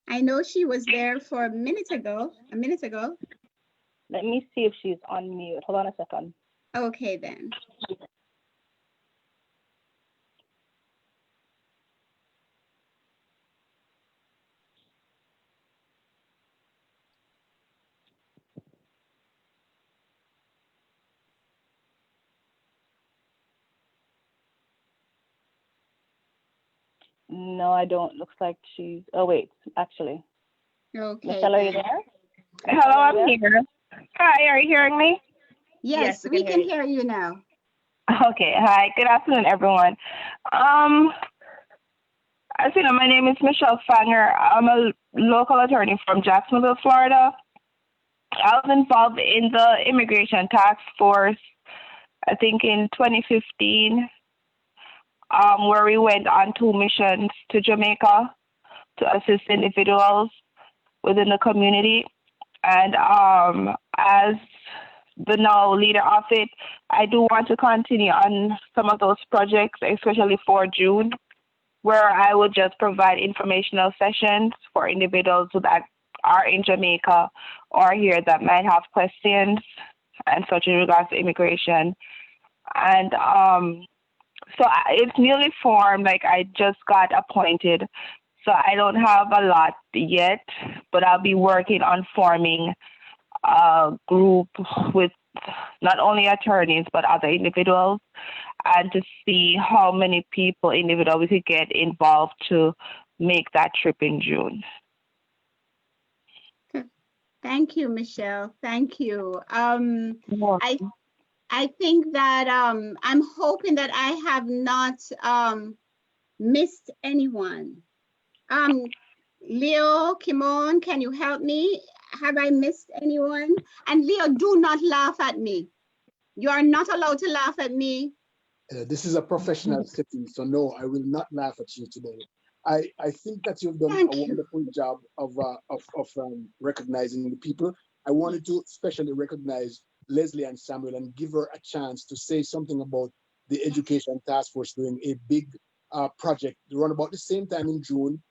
I know she was there for a minute ago. Let me see if she's on mute. Hold on a second. Okay, then. No, I don't. Looks like she's, oh wait, actually. Okay. Michelle, are you there? Hello, I'm here. Hi, are you hearing me? Yes, we can hear you now. Okay, hi, good afternoon, everyone. As you know, my name is Michelle Fanger. I'm a local attorney from Jacksonville, Florida. I was involved in the Immigration Task Force, I think in 2015, where we went on 2 missions to Jamaica to assist individuals within the community. And as the now leader of it, I do want to continue on some of those projects, especially for June, where I would just provide informational sessions for individuals that are in Jamaica or here that might have questions and such in regards to immigration. And so it's newly formed, like I just got appointed. So I don't have a lot yet, but I'll be working on forming a group with not only attorneys, but other individuals, and to see how many people individual we could get involved to make that trip in June. Thank you, Michelle. Thank you. I think that I'm hoping that I have not missed anyone. Leo, Kimon, can you help me? Have I missed anyone? And Leo, do not laugh at me. You are not allowed to laugh at me. This is a professional setting, so no, I will not laugh at you today. I think that you've done a wonderful job of recognizing the people. I wanted to especially recognize Leslie and Samuel and give her a chance to say something about the Education Task Force doing a big project run about the same time in June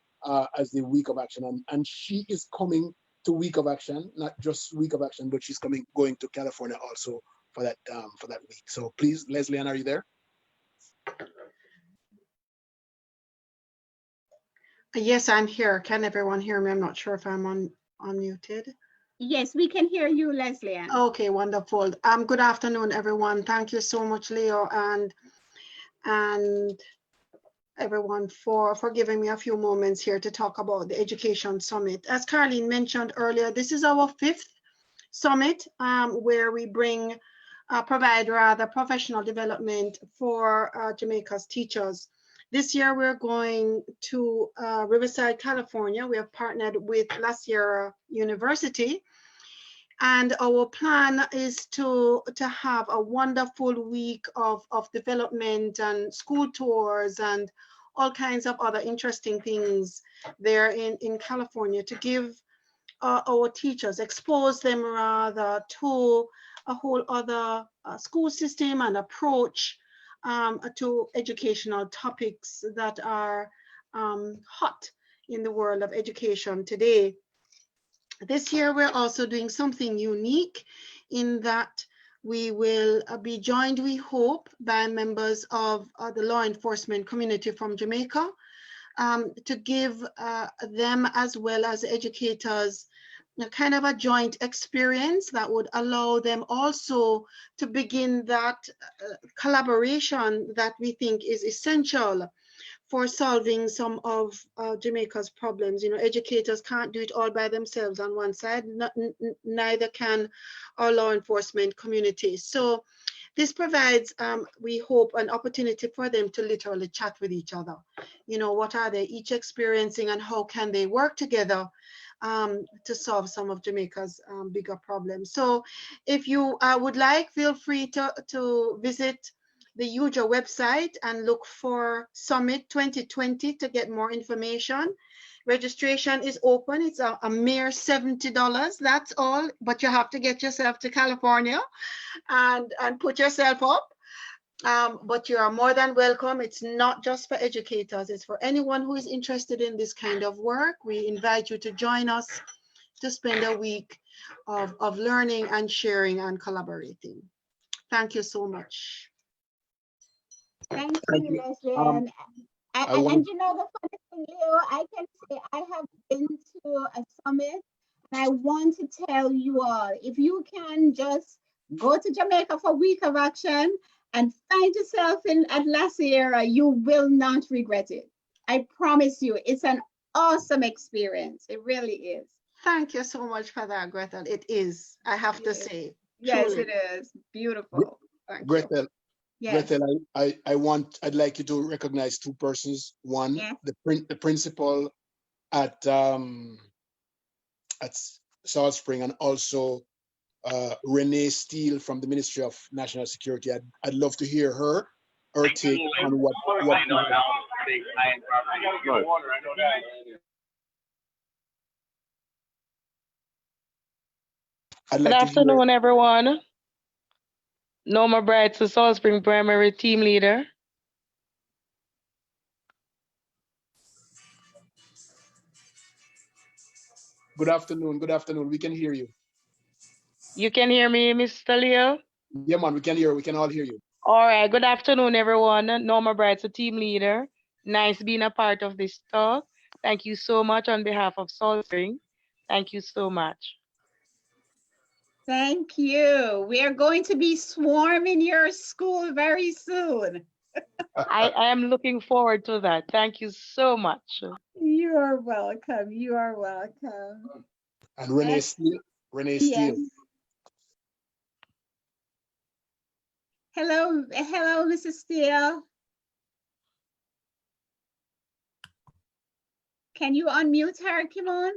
as the Week of Action. And she is coming to Week of Action, not just Week of Action, but she's going to California also for that week. So please, Leslie Ann, are you there? Yes, I'm here. Can everyone hear me? I'm not sure if I'm unmuted. Yes, we can hear you, Leslie Ann. Okay, wonderful. Good afternoon, everyone. Thank you so much, Leo, and everyone for giving me a few moments here to talk about the Education Summit. As Carleen mentioned earlier, this is our 5th summit where we provide professional development for Jamaica's teachers. This year, we're going to Riverside, California. We have partnered with La Sierra University. And our plan is to have a wonderful week of development and school tours and all kinds of other interesting things there in California to give our teachers, expose them rather to a whole other school system and approach to educational topics that are hot in the world of education today. This year, we're also doing something unique in that we will be joined, we hope, by members of the law enforcement community from Jamaica to give them, as well as educators, kind of a joint experience that would allow them also to begin that collaboration that we think is essential for solving some of Jamaica's problems. You know, educators can't do it all by themselves on one side, neither can our law enforcement community. So this provides, we hope, an opportunity for them to literally chat with each other. You know, what are they each experiencing and how can they work together to solve some of Jamaica's bigger problems. So if you would like, feel free to visit the UJA website and look for Summit 2020 to get more information. Registration is open. It's a mere $70. That's all, but you have to get yourself to California and put yourself up. But you are more than welcome. It's not just for educators. It's for anyone who is interested in this kind of work. We invite you to join us to spend a week of learning and sharing and collaborating. Thank you so much. Thank you, Leslie. And you know, the funny thing, Leo, I can say I have been to a summit, and I want to tell you all, if you can just go to Jamaica for Week of Action and find yourself at La Sierra, you will not regret it. I promise you, it's an awesome experience. It really is. Thank you so much for that, Gretel. It is, I have to say. Yes, truly. it is. Beautiful. Thank Gretel, you. Yes. Gretel, I'd like you to recognize two persons. One, Yes. the principal at Salt Spring, and also Renee Steele from the Ministry of National Security. I'd love to hear her take on what Good afternoon, everyone. Norma Bright, the Salt Spring Primary Team Leader. Good afternoon. Good afternoon. We can hear you. You can hear me, Mr. Leo? Yeah, man, we can hear. We can all hear you. All right. Good afternoon, everyone. Norma Bright, the Team Leader. Nice being a part of this talk. Thank you so much on behalf of Salt Spring. Thank you so much. Thank you. We are going to be swarming your school very soon. I am looking forward to that. Thank you so much. You are welcome. You are welcome. And Renee Steele. Renee Steele. Yes. Hello, hello, Mrs. Steele. Can you unmute her, Kimon?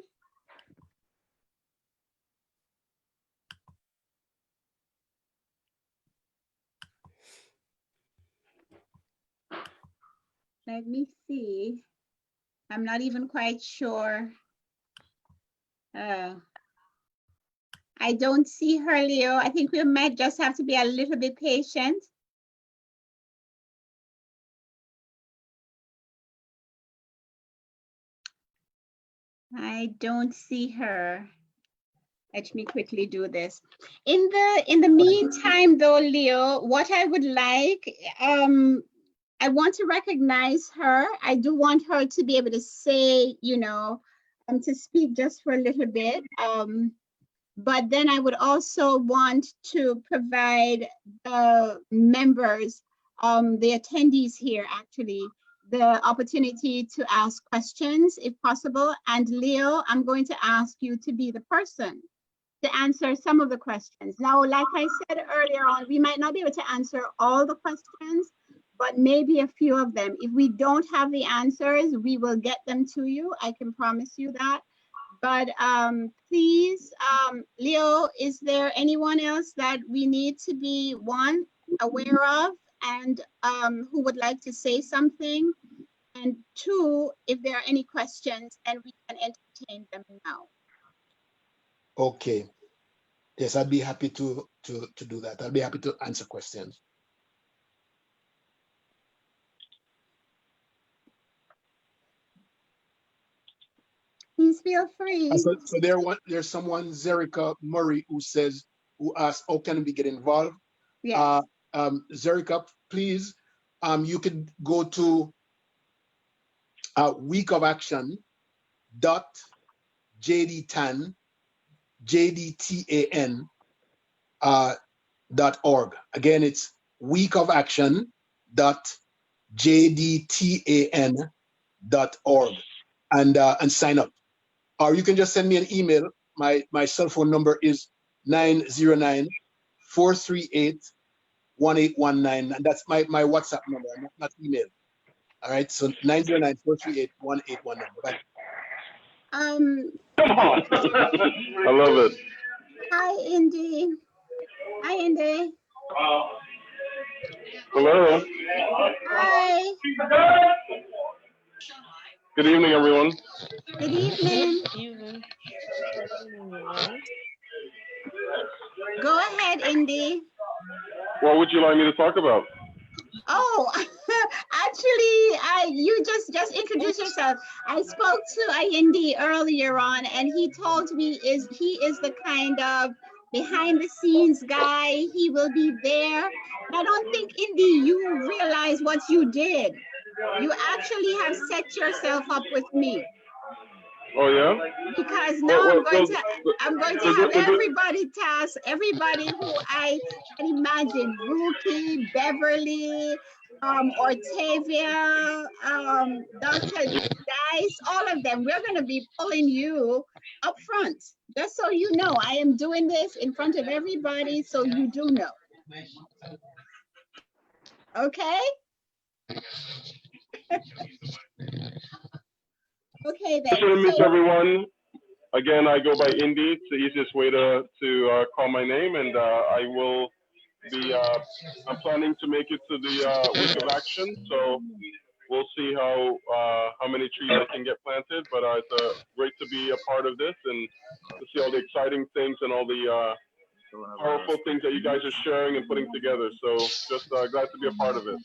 Let me see. I'm not even quite sure. I don't see her, Leo. I think we might just have to be a little bit patient. I don't see her. Let me quickly do this. In the meantime, though, Leo, what I would like, I want to recognize her. I do want her to be able to say, you know, to speak just for a little bit. But then I would also want to provide the members, the attendees here actually, the opportunity to ask questions if possible. And Leo, I'm going to ask you to be the person to answer some of the questions. Now, like I said earlier on, we might not be able to answer all the questions, but maybe a few of them. If we don't have the answers, we will get them to you. I can promise you that. But please, Leo, is there anyone else that we need to be, one, aware of, and who would like to say something? And two, if there are any questions, and we can entertain them now. Okay. Yes, I'd be happy to do that. I'll be happy to answer questions. Please feel free. So there's someone, Zerica Murray, who asked, how can we get involved? Yes. Zerica, please, you could go to weekofaction.JDTAN, JDTAN, .org. Again, it's weekofaction.JDTAN.org, and sign up. Or you can just send me an email. My cell phone number is 909-438-1819, and that's my WhatsApp number, not email. All right, so 909-438-1819. Bye. Come on. I love it. Hi, Indy. Hi, Indy. Hello. Hi. Good evening, everyone. Good evening. Go ahead, Indy. What would you like me to talk about? Oh, actually, you just introduce yourself. I spoke to Indy earlier on, and he told me he is the kind of behind the scenes guy. He will be there. I don't think, Indy, you realize what you did. You actually have set yourself up with me. Oh yeah. Because now I'm going to have everybody task, everybody who I can imagine, Rookie, Beverly, Ortavia, Dr. Dice, all of them. We're going to be pulling you up front. Just so you know, I am doing this in front of everybody, so you do know. Okay? Okay then. I miss everyone. Again, I go by Indy. It's the easiest way to call my name, and I will be. I'm planning to make it to the week of action, so we'll see how many trees I can get planted. But it's great to be a part of this and to see all the exciting things and all the powerful things that you guys are sharing and putting together. So just glad to be a part of it.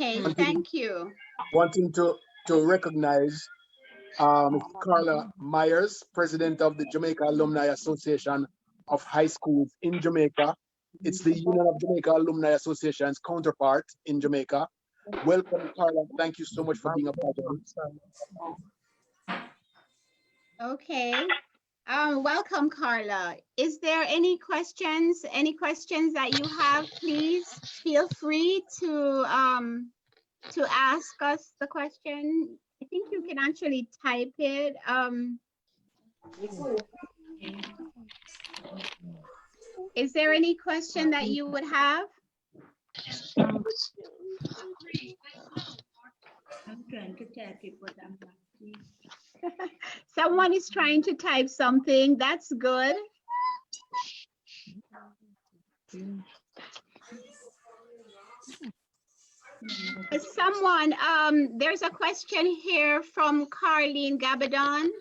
Okay, thank you. Wanting to recognize Carla Myers, president of the Jamaica Alumni Association of High Schools in Jamaica. It's the Union of Jamaica Alumni Association's counterpart in Jamaica. Welcome, Carla. Thank you so much for being a part of it. Okay. Welcome, Carla. Is there any questions? Any questions that you have? Please feel free to ask us the question. I think you can actually type it. Is there any question that you would have? I'm trying to type it, but I'm not seeing. Someone is trying to type something. That's good. Someone, there's a question here from Carlene Gabadon.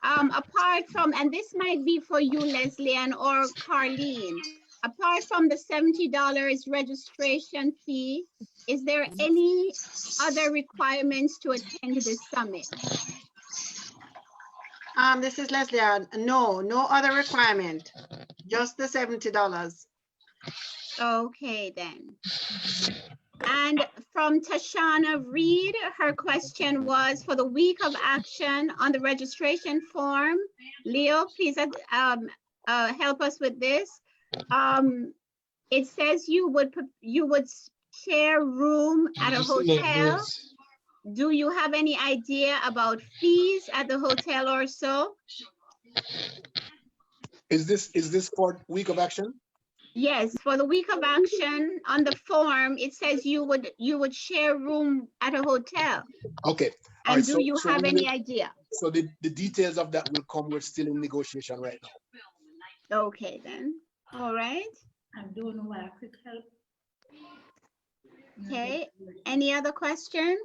Apart from, and this might be for you, Leslie, and or Carlene, apart from the $70 registration fee, is there any other requirements to attend this summit? This is Leslie. No other requirement, just the $70. Okay, then. And from Tashana Reed, her question was for the week of action on the registration form. Leo, please help us with this. It says you would share room at a hotel. Do you have any idea about fees at the hotel or so? Is this for week of action? Yes, for the week of action on the form, it says you would share room at a hotel. Okay. And do you have any idea? So the details of that will come. We're still in negotiation right now. Okay, then. All right. I don't know why I could help. Okay. Any other question?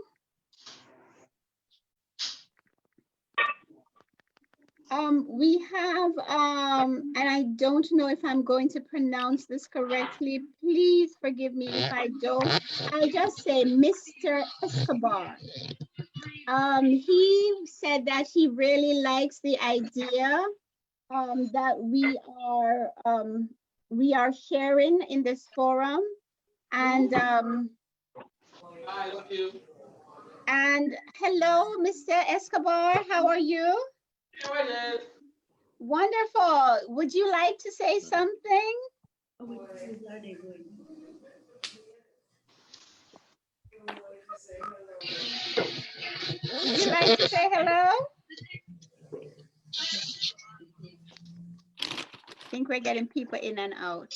We have, and I don't know if I'm going to pronounce this correctly. Please forgive me if I don't. I'll just say Mr. Escobar. He said that he really likes the idea that we are sharing in this forum, and and hello, Mr. Escobar, how are you? Wonderful. Would you like to say something? Would you like to say hello? I think we're getting people in and out.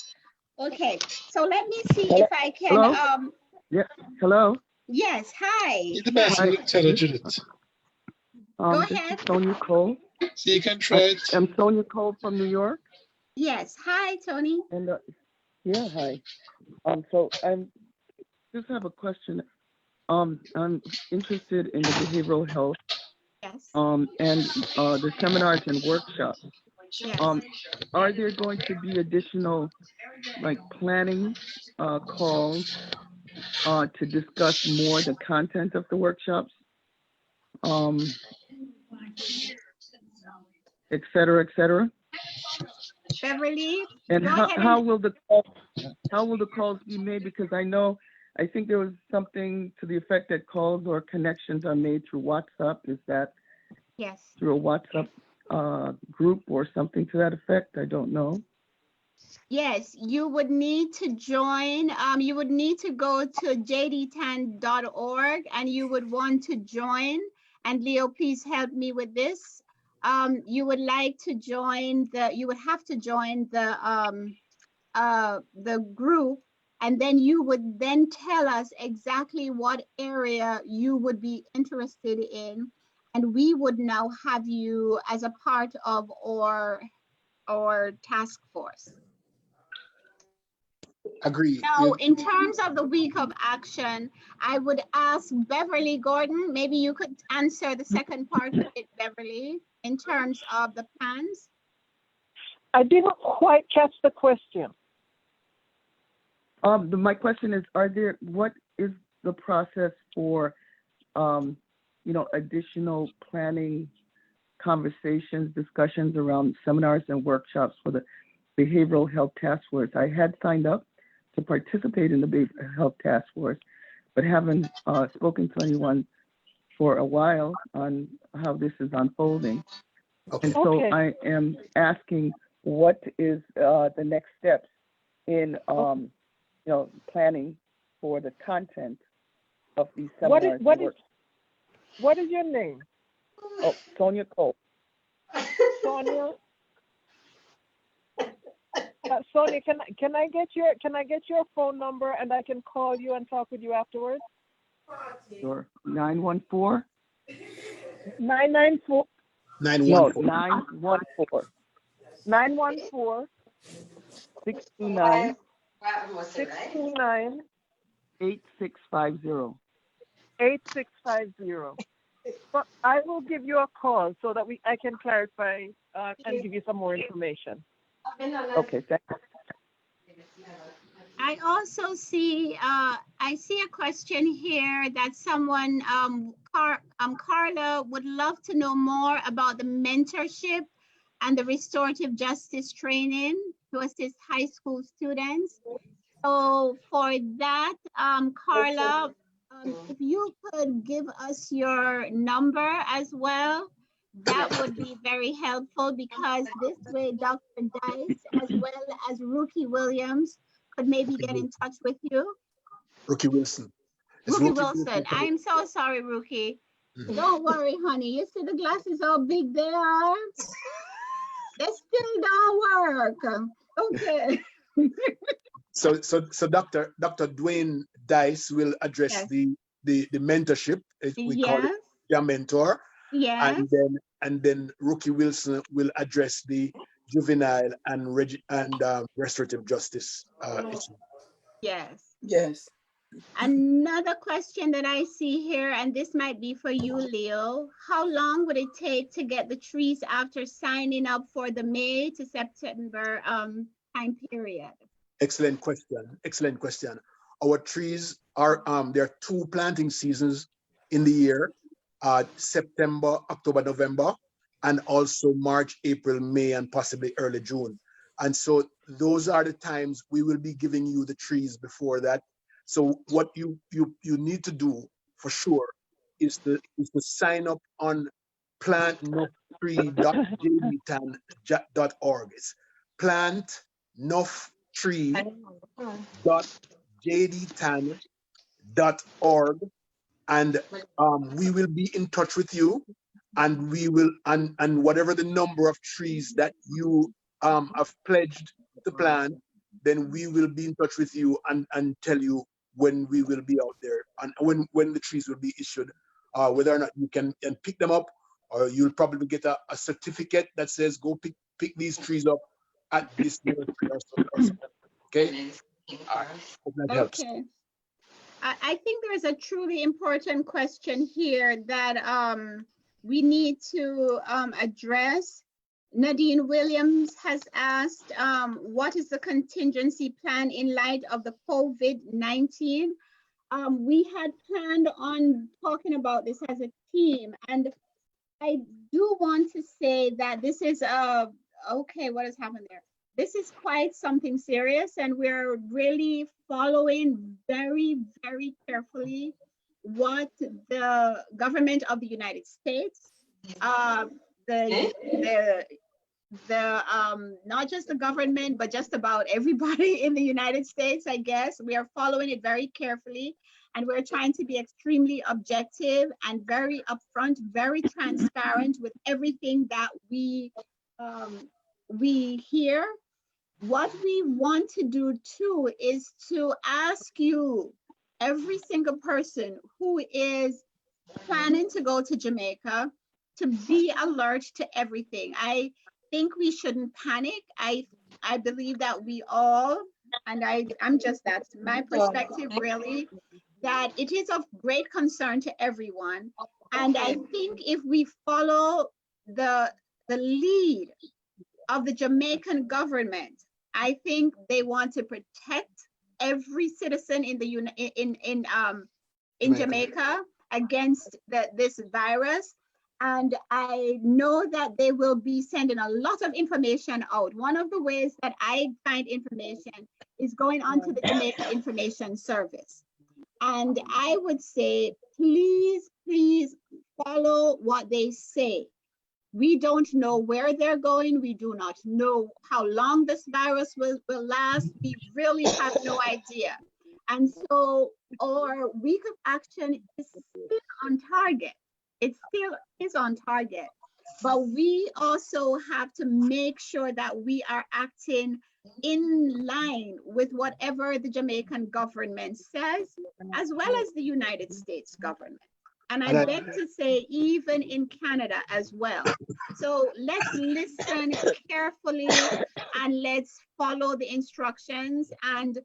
Okay, so let me see if I can. Hello? Yeah. Hello. Yes. Hi. Go ahead. This is Sonia Cole. So you can try it. I'm Sonia Cole from New York. Yes. Hi, Tony. And yeah, hi. So I just have a question. I'm interested in the behavioral health. Yes. And the seminars and workshops. Yes. Are there going to be additional like planning calls to discuss more the content of the workshops? Et cetera, et cetera. Beverly, and how will the calls be made? Because I think there was something to the effect that calls or connections are made through WhatsApp. Is that through a WhatsApp group or something to that effect? I don't know. Yes, you would need to join. You would need to go to JDTAN.org and you would want to join. And Leo, please help me with this. You would like to join you would have to join the group, and then you would then tell us exactly what area you would be interested in, and we would now have you as a part of our task force. Agree. Now, in terms of the week of action, I would ask Beverly Gordon, maybe you could answer the second part of it, Beverly, in terms of the plans. I didn't quite catch the question. My question is, what is the process for, additional planning, conversations, discussions around seminars and workshops for the Behavioral Health Task Force? I had signed up to participate in the Behavioral Health Task Force, but haven't spoken to anyone for a while on how this is unfolding. Okay. And so I am asking, what is the next steps in planning for the content of these seminars? What is your name? Oh, Sonia Cole. Sonia. Sonia, can I get your phone number and I can call you and talk with you afterwards? Sure. 914? 994. 914. 914. 914. 629 629 8650. 8650. But I will give you a call so that I can clarify and give you some more information. Okay, thank you. I also see, I see a question here that someone, Carla would love to know more about the mentorship and the restorative justice training to assist high school students. So for that, Carla, if you could give us your number as well, that would be very helpful, because this way Dr. Dice as well as Rookie Williams could maybe get in touch with you. Rookie Wilson. Rookie Wilson. I'm so sorry, Rookie. Don't worry, honey. You see the glasses how big they are? They still don't work. Okay. So Dr. Dwayne Dice will address the mentorship. We call it your mentor. Yes. And then Rookie Wilson will address the juvenile and restorative justice issue. Yes. Yes. Another question that I see here, and this might be for you, Leo. How long would it take to get the trees after signing up for the May to September time period? Excellent question. Excellent question. Our trees are there are 2 planting seasons in the year, September, October, November, and also March, April, May, and possibly early June. And so those are the times we will be giving you the trees before that. So what you need to do for sure is to sign up on plantnufftree.jdtan.org. It's plantnufftree.jdtan.org, and we will be in touch with you, and we will and whatever the number of trees that you have pledged to plant, then we will be in touch with you and tell you when we will be out there and when the trees will be issued, whether or not you can pick them up, or you'll probably get a certificate that says go pick these trees up at this nursery or so. Okay. Hope that helps. Okay. I think there's a truly important question here that we need to address. Nadine Williams has asked, what is the contingency plan in light of the COVID-19? We had planned on talking about this as a team, and I do want to say that this is okay, what has happened there? This is quite something serious, and we're really following very, very carefully what the government of the United States, not just the government, but just about everybody in the United States, I guess. We are following it very carefully, and we're trying to be extremely objective and very upfront, very transparent with everything that we hear. What we want to do too is to ask you, every single person who is planning to go to Jamaica, to be alert to everything. I think we shouldn't panic. I believe that we all, and that's my perspective really, that it is of great concern to everyone. And I think if we follow the lead of the Jamaican government, I think they want to protect every citizen in Jamaica against this virus. And I know that they will be sending a lot of information out. One of the ways that I find information is going on to the Jamaica Information Service. And I would say, please, please follow what they say. We don't know where they're going. We do not know how long this virus will last. We really have no idea. And so our week of action is still on target. It still is on target. But we also have to make sure that we are acting in line with whatever the Jamaican government says, as well as the United States government. And I beg to say, even in Canada as well. So let's listen carefully and let's follow the instructions and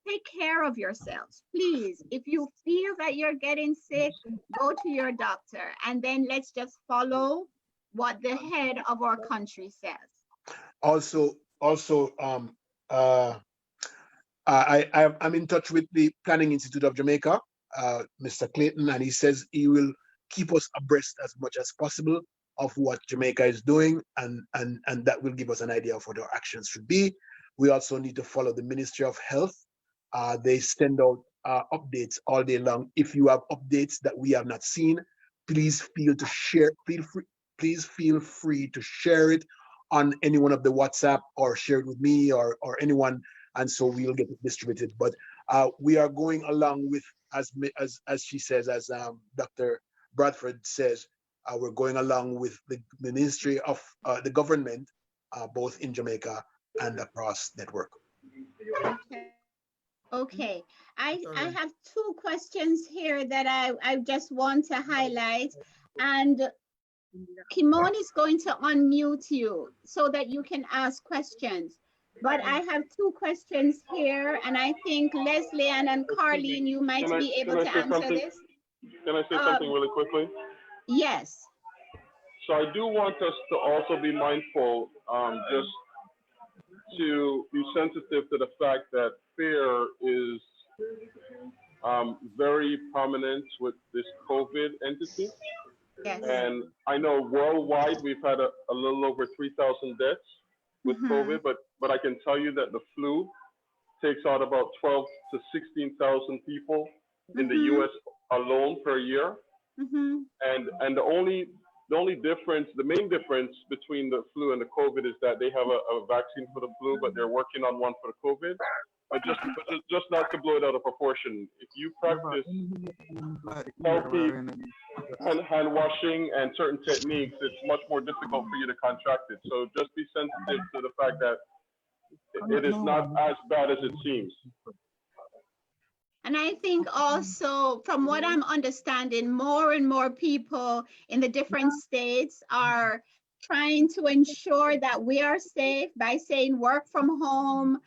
take care of yourselves. Please, if you feel that you're getting sick, go to your doctor, and then let's just follow what the head of our country says. Also, I'm in touch with the Planning Institute of Jamaica, Mr. Clayton, and he says he will keep us abreast as much as possible of what Jamaica is doing, and that will give us an idea of what our actions should be. We also need to follow the Ministry of Health. They send out updates all day long. If you have updates that we have not seen, please feel free to share it on any one of the WhatsApp, or share it with me or anyone, and so we'll get it distributed. But we are going along with, as she says, as Dr. Bradford says, we're going along with the Ministry of the government, both in Jamaica and across network. Okay, I have two questions here that I just want to highlight, and Kimon is going to unmute you so that you can ask questions. But I have two questions here, and I think Leslie and Carleen, you might be able to answer this. Can I say something really quickly? Yes. So I do want us to also be mindful, just to be sensitive to the fact that fear is very prominent with this COVID entity. Yes. And I know worldwide we've had a little over 3,000 deaths with COVID, but I can tell you that the flu takes out about 12 to 16,000 people in the U.S. alone per year. And the only difference, the main difference between the flu and the COVID is that they have a vaccine for the flu, but they're working on one for the COVID. But just not to blow it out of proportion, if you practice healthy hand washing and certain techniques, it's much more difficult for you to contract it. So just be sensitive to the fact that it is not as bad as it seems. And I think also, from what I'm understanding, more and more people in the different states are trying to ensure that we are safe by saying work from home,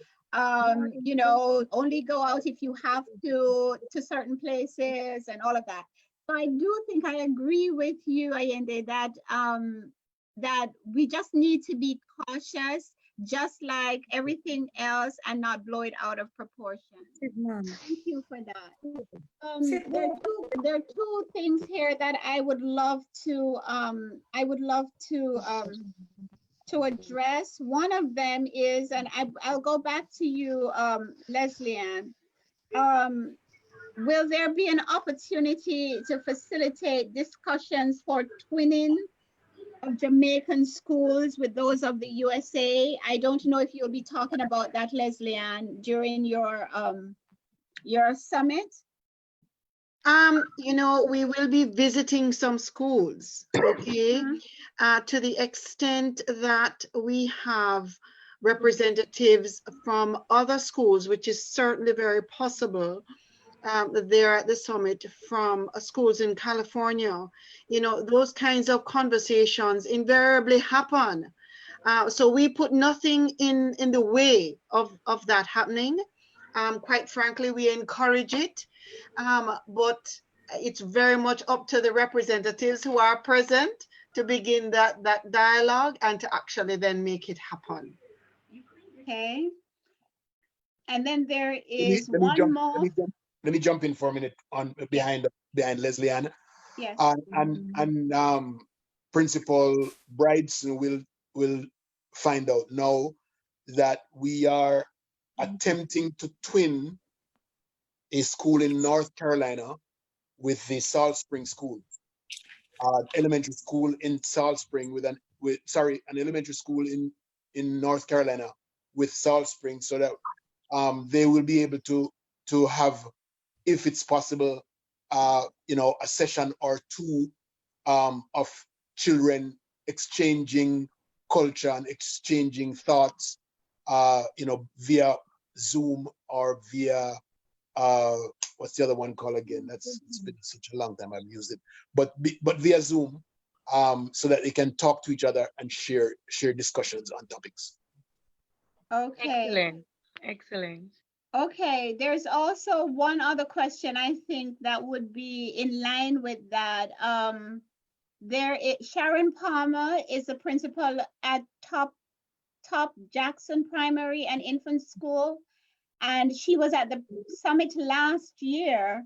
you know, only go out if you have to certain places and all of that. So I do think I agree with you, Allende, that that we just need to be cautious, just like everything else, and not blow it out of proportion. Thank you for that. There are two things here that I would love to address. One of them is, and I'll go back to you, Leslie Ann. Will there be an opportunity to facilitate discussions for twinning of Jamaican schools with those of the USA? I don't know if you'll be talking about that, Leslie Ann, during your summit. You know, we will be visiting some schools, okay? To the extent that we have representatives from other schools, which is certainly very possible. There at the summit from schools in California, you know, those kinds of conversations invariably happen. So we put nothing in the way of that happening. Quite frankly, we encourage it, but it's very much up to the representatives who are present to begin that dialogue and to actually then make it happen. Okay. And then there is one more. Let me jump in for a minute on behind Leslie Ann. Yes. And Principal Bridson will find out now that we are attempting to twin a school in North Carolina with the Salt Spring School, elementary school in Salt Spring an elementary school in North Carolina with Salt Spring, so that they will be able to have, if it's possible, you know, a session or two of children exchanging culture and exchanging thoughts via Zoom or via what's the other one called again? It's been such a long time I've used it, but via Zoom, so that they can talk to each other and share discussions on topics. Okay. Excellent. Excellent. Okay, there's also one other question I think that would be in line with that. Sharon Palmer is a principal at Top Jackson Primary and Infant School, and she was at the summit last year,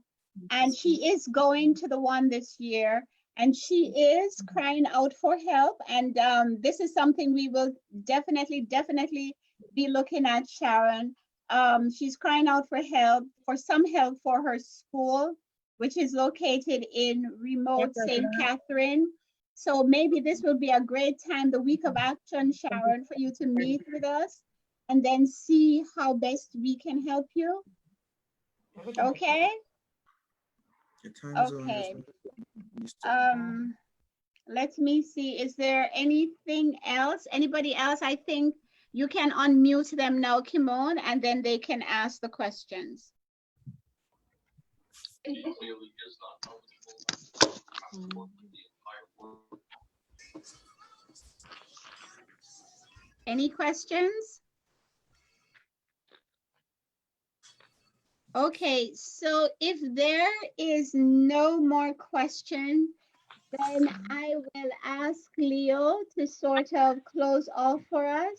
and she is going to the one this year, and she is crying out for help. And this is something we will definitely be looking at, Sharon. She's crying out for help, for some help for her school, which is located in remote St. Catherine. So maybe this will be a great time, the week of action, Sharon, for you to meet with us and then see how best we can help you. Okay? Okay. Let me see. Is there anything else? Anybody else? I think you can unmute them now, Kimon, and then they can ask the questions. Any questions? Okay, so if there is no more question, then I will ask Leo to sort of close off for us.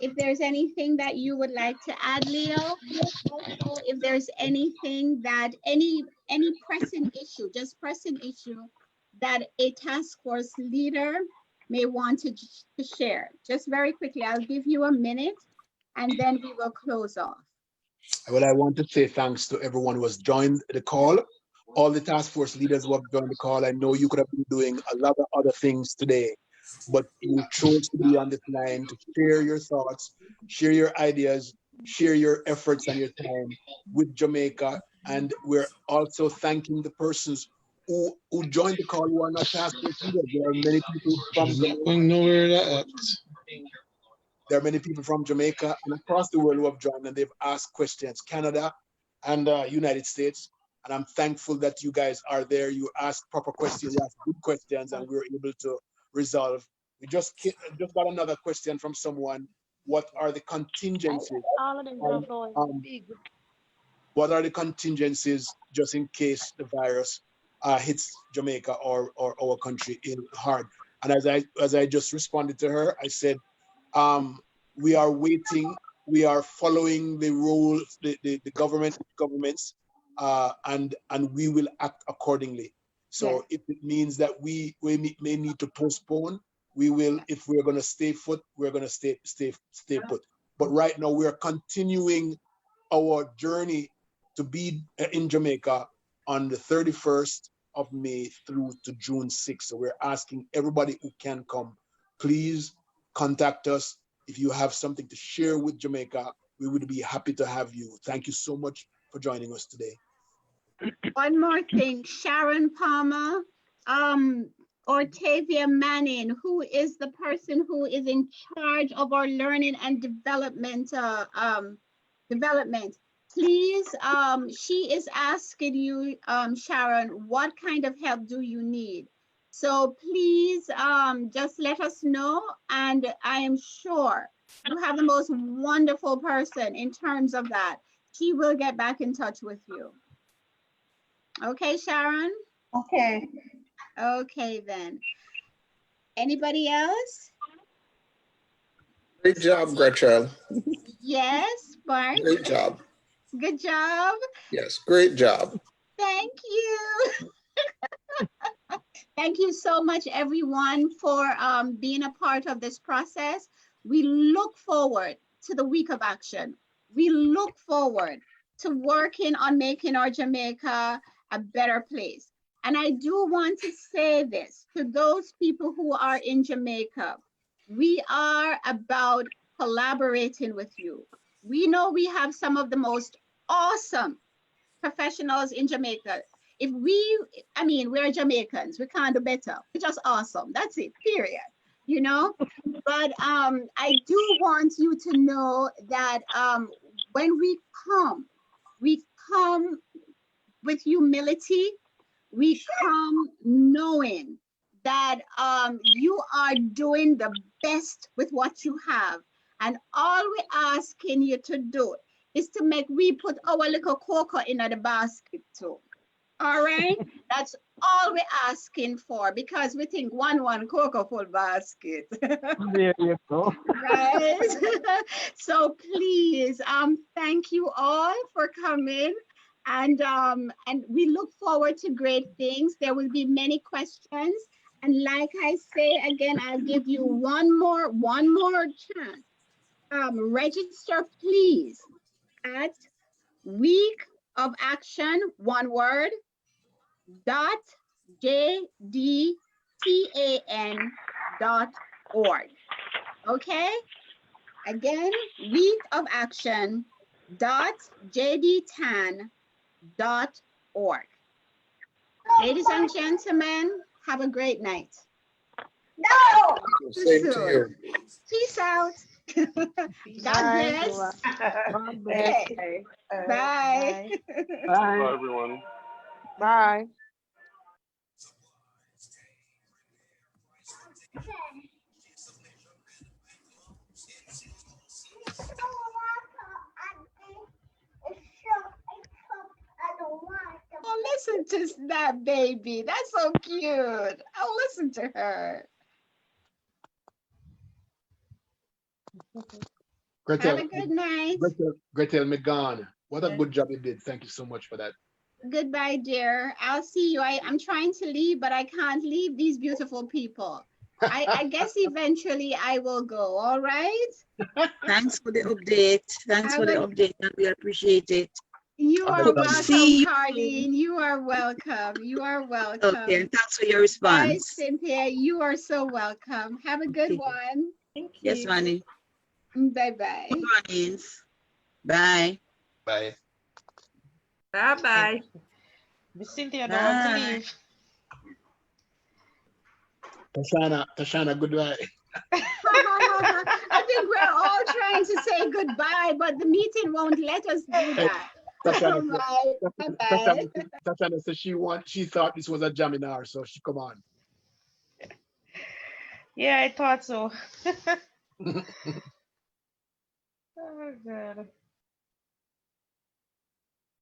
If there's anything that you would like to add, Leo, also if there's anything that any pressing issue, just pressing issue that a task force leader may want to share. Just very quickly, I'll give you a minute and then we will close off. Well, I want to say thanks to everyone who has joined the call, all the task force leaders who have joined the call. I know you could have been doing a lot of other things today, but you chose to be on this line to share your thoughts, share your ideas, share your efforts and your time with Jamaica. And we're also thanking the persons who joined the call who are not task force leaders. There are many people from Jamaica. There are many people from Jamaica and across the world who have joined, and they've asked questions, Canada and United States. And I'm thankful that you guys are there. You ask proper questions, you ask good questions, and we were able to resolve. We just got another question from someone. What are the contingencies? What are the contingencies just in case the virus hits Jamaica or our country hard? And as I just responded to her, I said, we are waiting. We are following the rules, the governments, and we will act accordingly. So if it means that we may need to postpone, we will. If we're going to stay put, we're going to stay put. But right now, we are continuing our journey to be in Jamaica on the 31st of May through to June 6th. So we're asking everybody who can come, please contact us. If you have something to share with Jamaica, we would be happy to have you. Thank you so much for joining us today. One more thing, Sharon Palmer, Ortavia Manning, who is the person who is in charge of our learning and development, please, she is asking you, Sharon, what kind of help do you need? So please just let us know, and I am sure you have the most wonderful person in terms of that. She will get back in touch with you. Okay, Sharon? Okay. Okay, then. Anybody else? Great job, Gretchen. Yes, Bart? Great job. Good job? Yes, great job. Thank you. Thank you so much, everyone, for being a part of this process. We look forward to the week of action. We look forward to working on making our Jamaica a better place. And I do want to say this to those people who are in Jamaica. We are about collaborating with you. We know we have some of the most awesome professionals in Jamaica. We're Jamaicans, we can't do better. We're just awesome. That's it, period. you know. But I do want you to know that when we come with humility. We come knowing that you are doing the best with what you have. And all we're asking you to do is to make we put our little cocoa in the basket too. All right? That's all we're asking for, because we think one cocoa full basket. There you go. Right? So please, thank you all for coming. And we look forward to great things. There will be many questions. And like I say again, I'll give you one more chance. Register please at Week of Action, one word, JDTAN.org. Okay? Again, Week of Action JDTAN.org. Ladies and gentlemen, have a great night. No! Same to you. Peace out. God bless. God bless. Okay. Bye. Bye, everyone. Bye. Oh, listen to that baby. That's so cute. Oh, listen to her. Gretel, Have a good night. Gretel McGon. What a good job you did. Thank you so much for that. Goodbye, dear. I'll see you. I'm trying to leave, but I can't leave these beautiful people. I guess eventually I will go. All right? Thanks for the update. Thanks for the update, and we appreciate it. You are Hope to welcome, see you. Carlene. You are welcome. You are welcome. Okay, and thanks for your Bye, response. Cynthia. You are so welcome. Have a good one. Thank you. Yes, Manny. Bye-bye. Good mornings. Bye. Bye. Bye-bye. Miss Cynthia, don't want to leave. Tashana, goodbye. I think we're all trying to say goodbye, but the meeting won't let us do that. Tashana said she thought this was a jaminar, so she come on. Yeah, I thought so. Oh, God.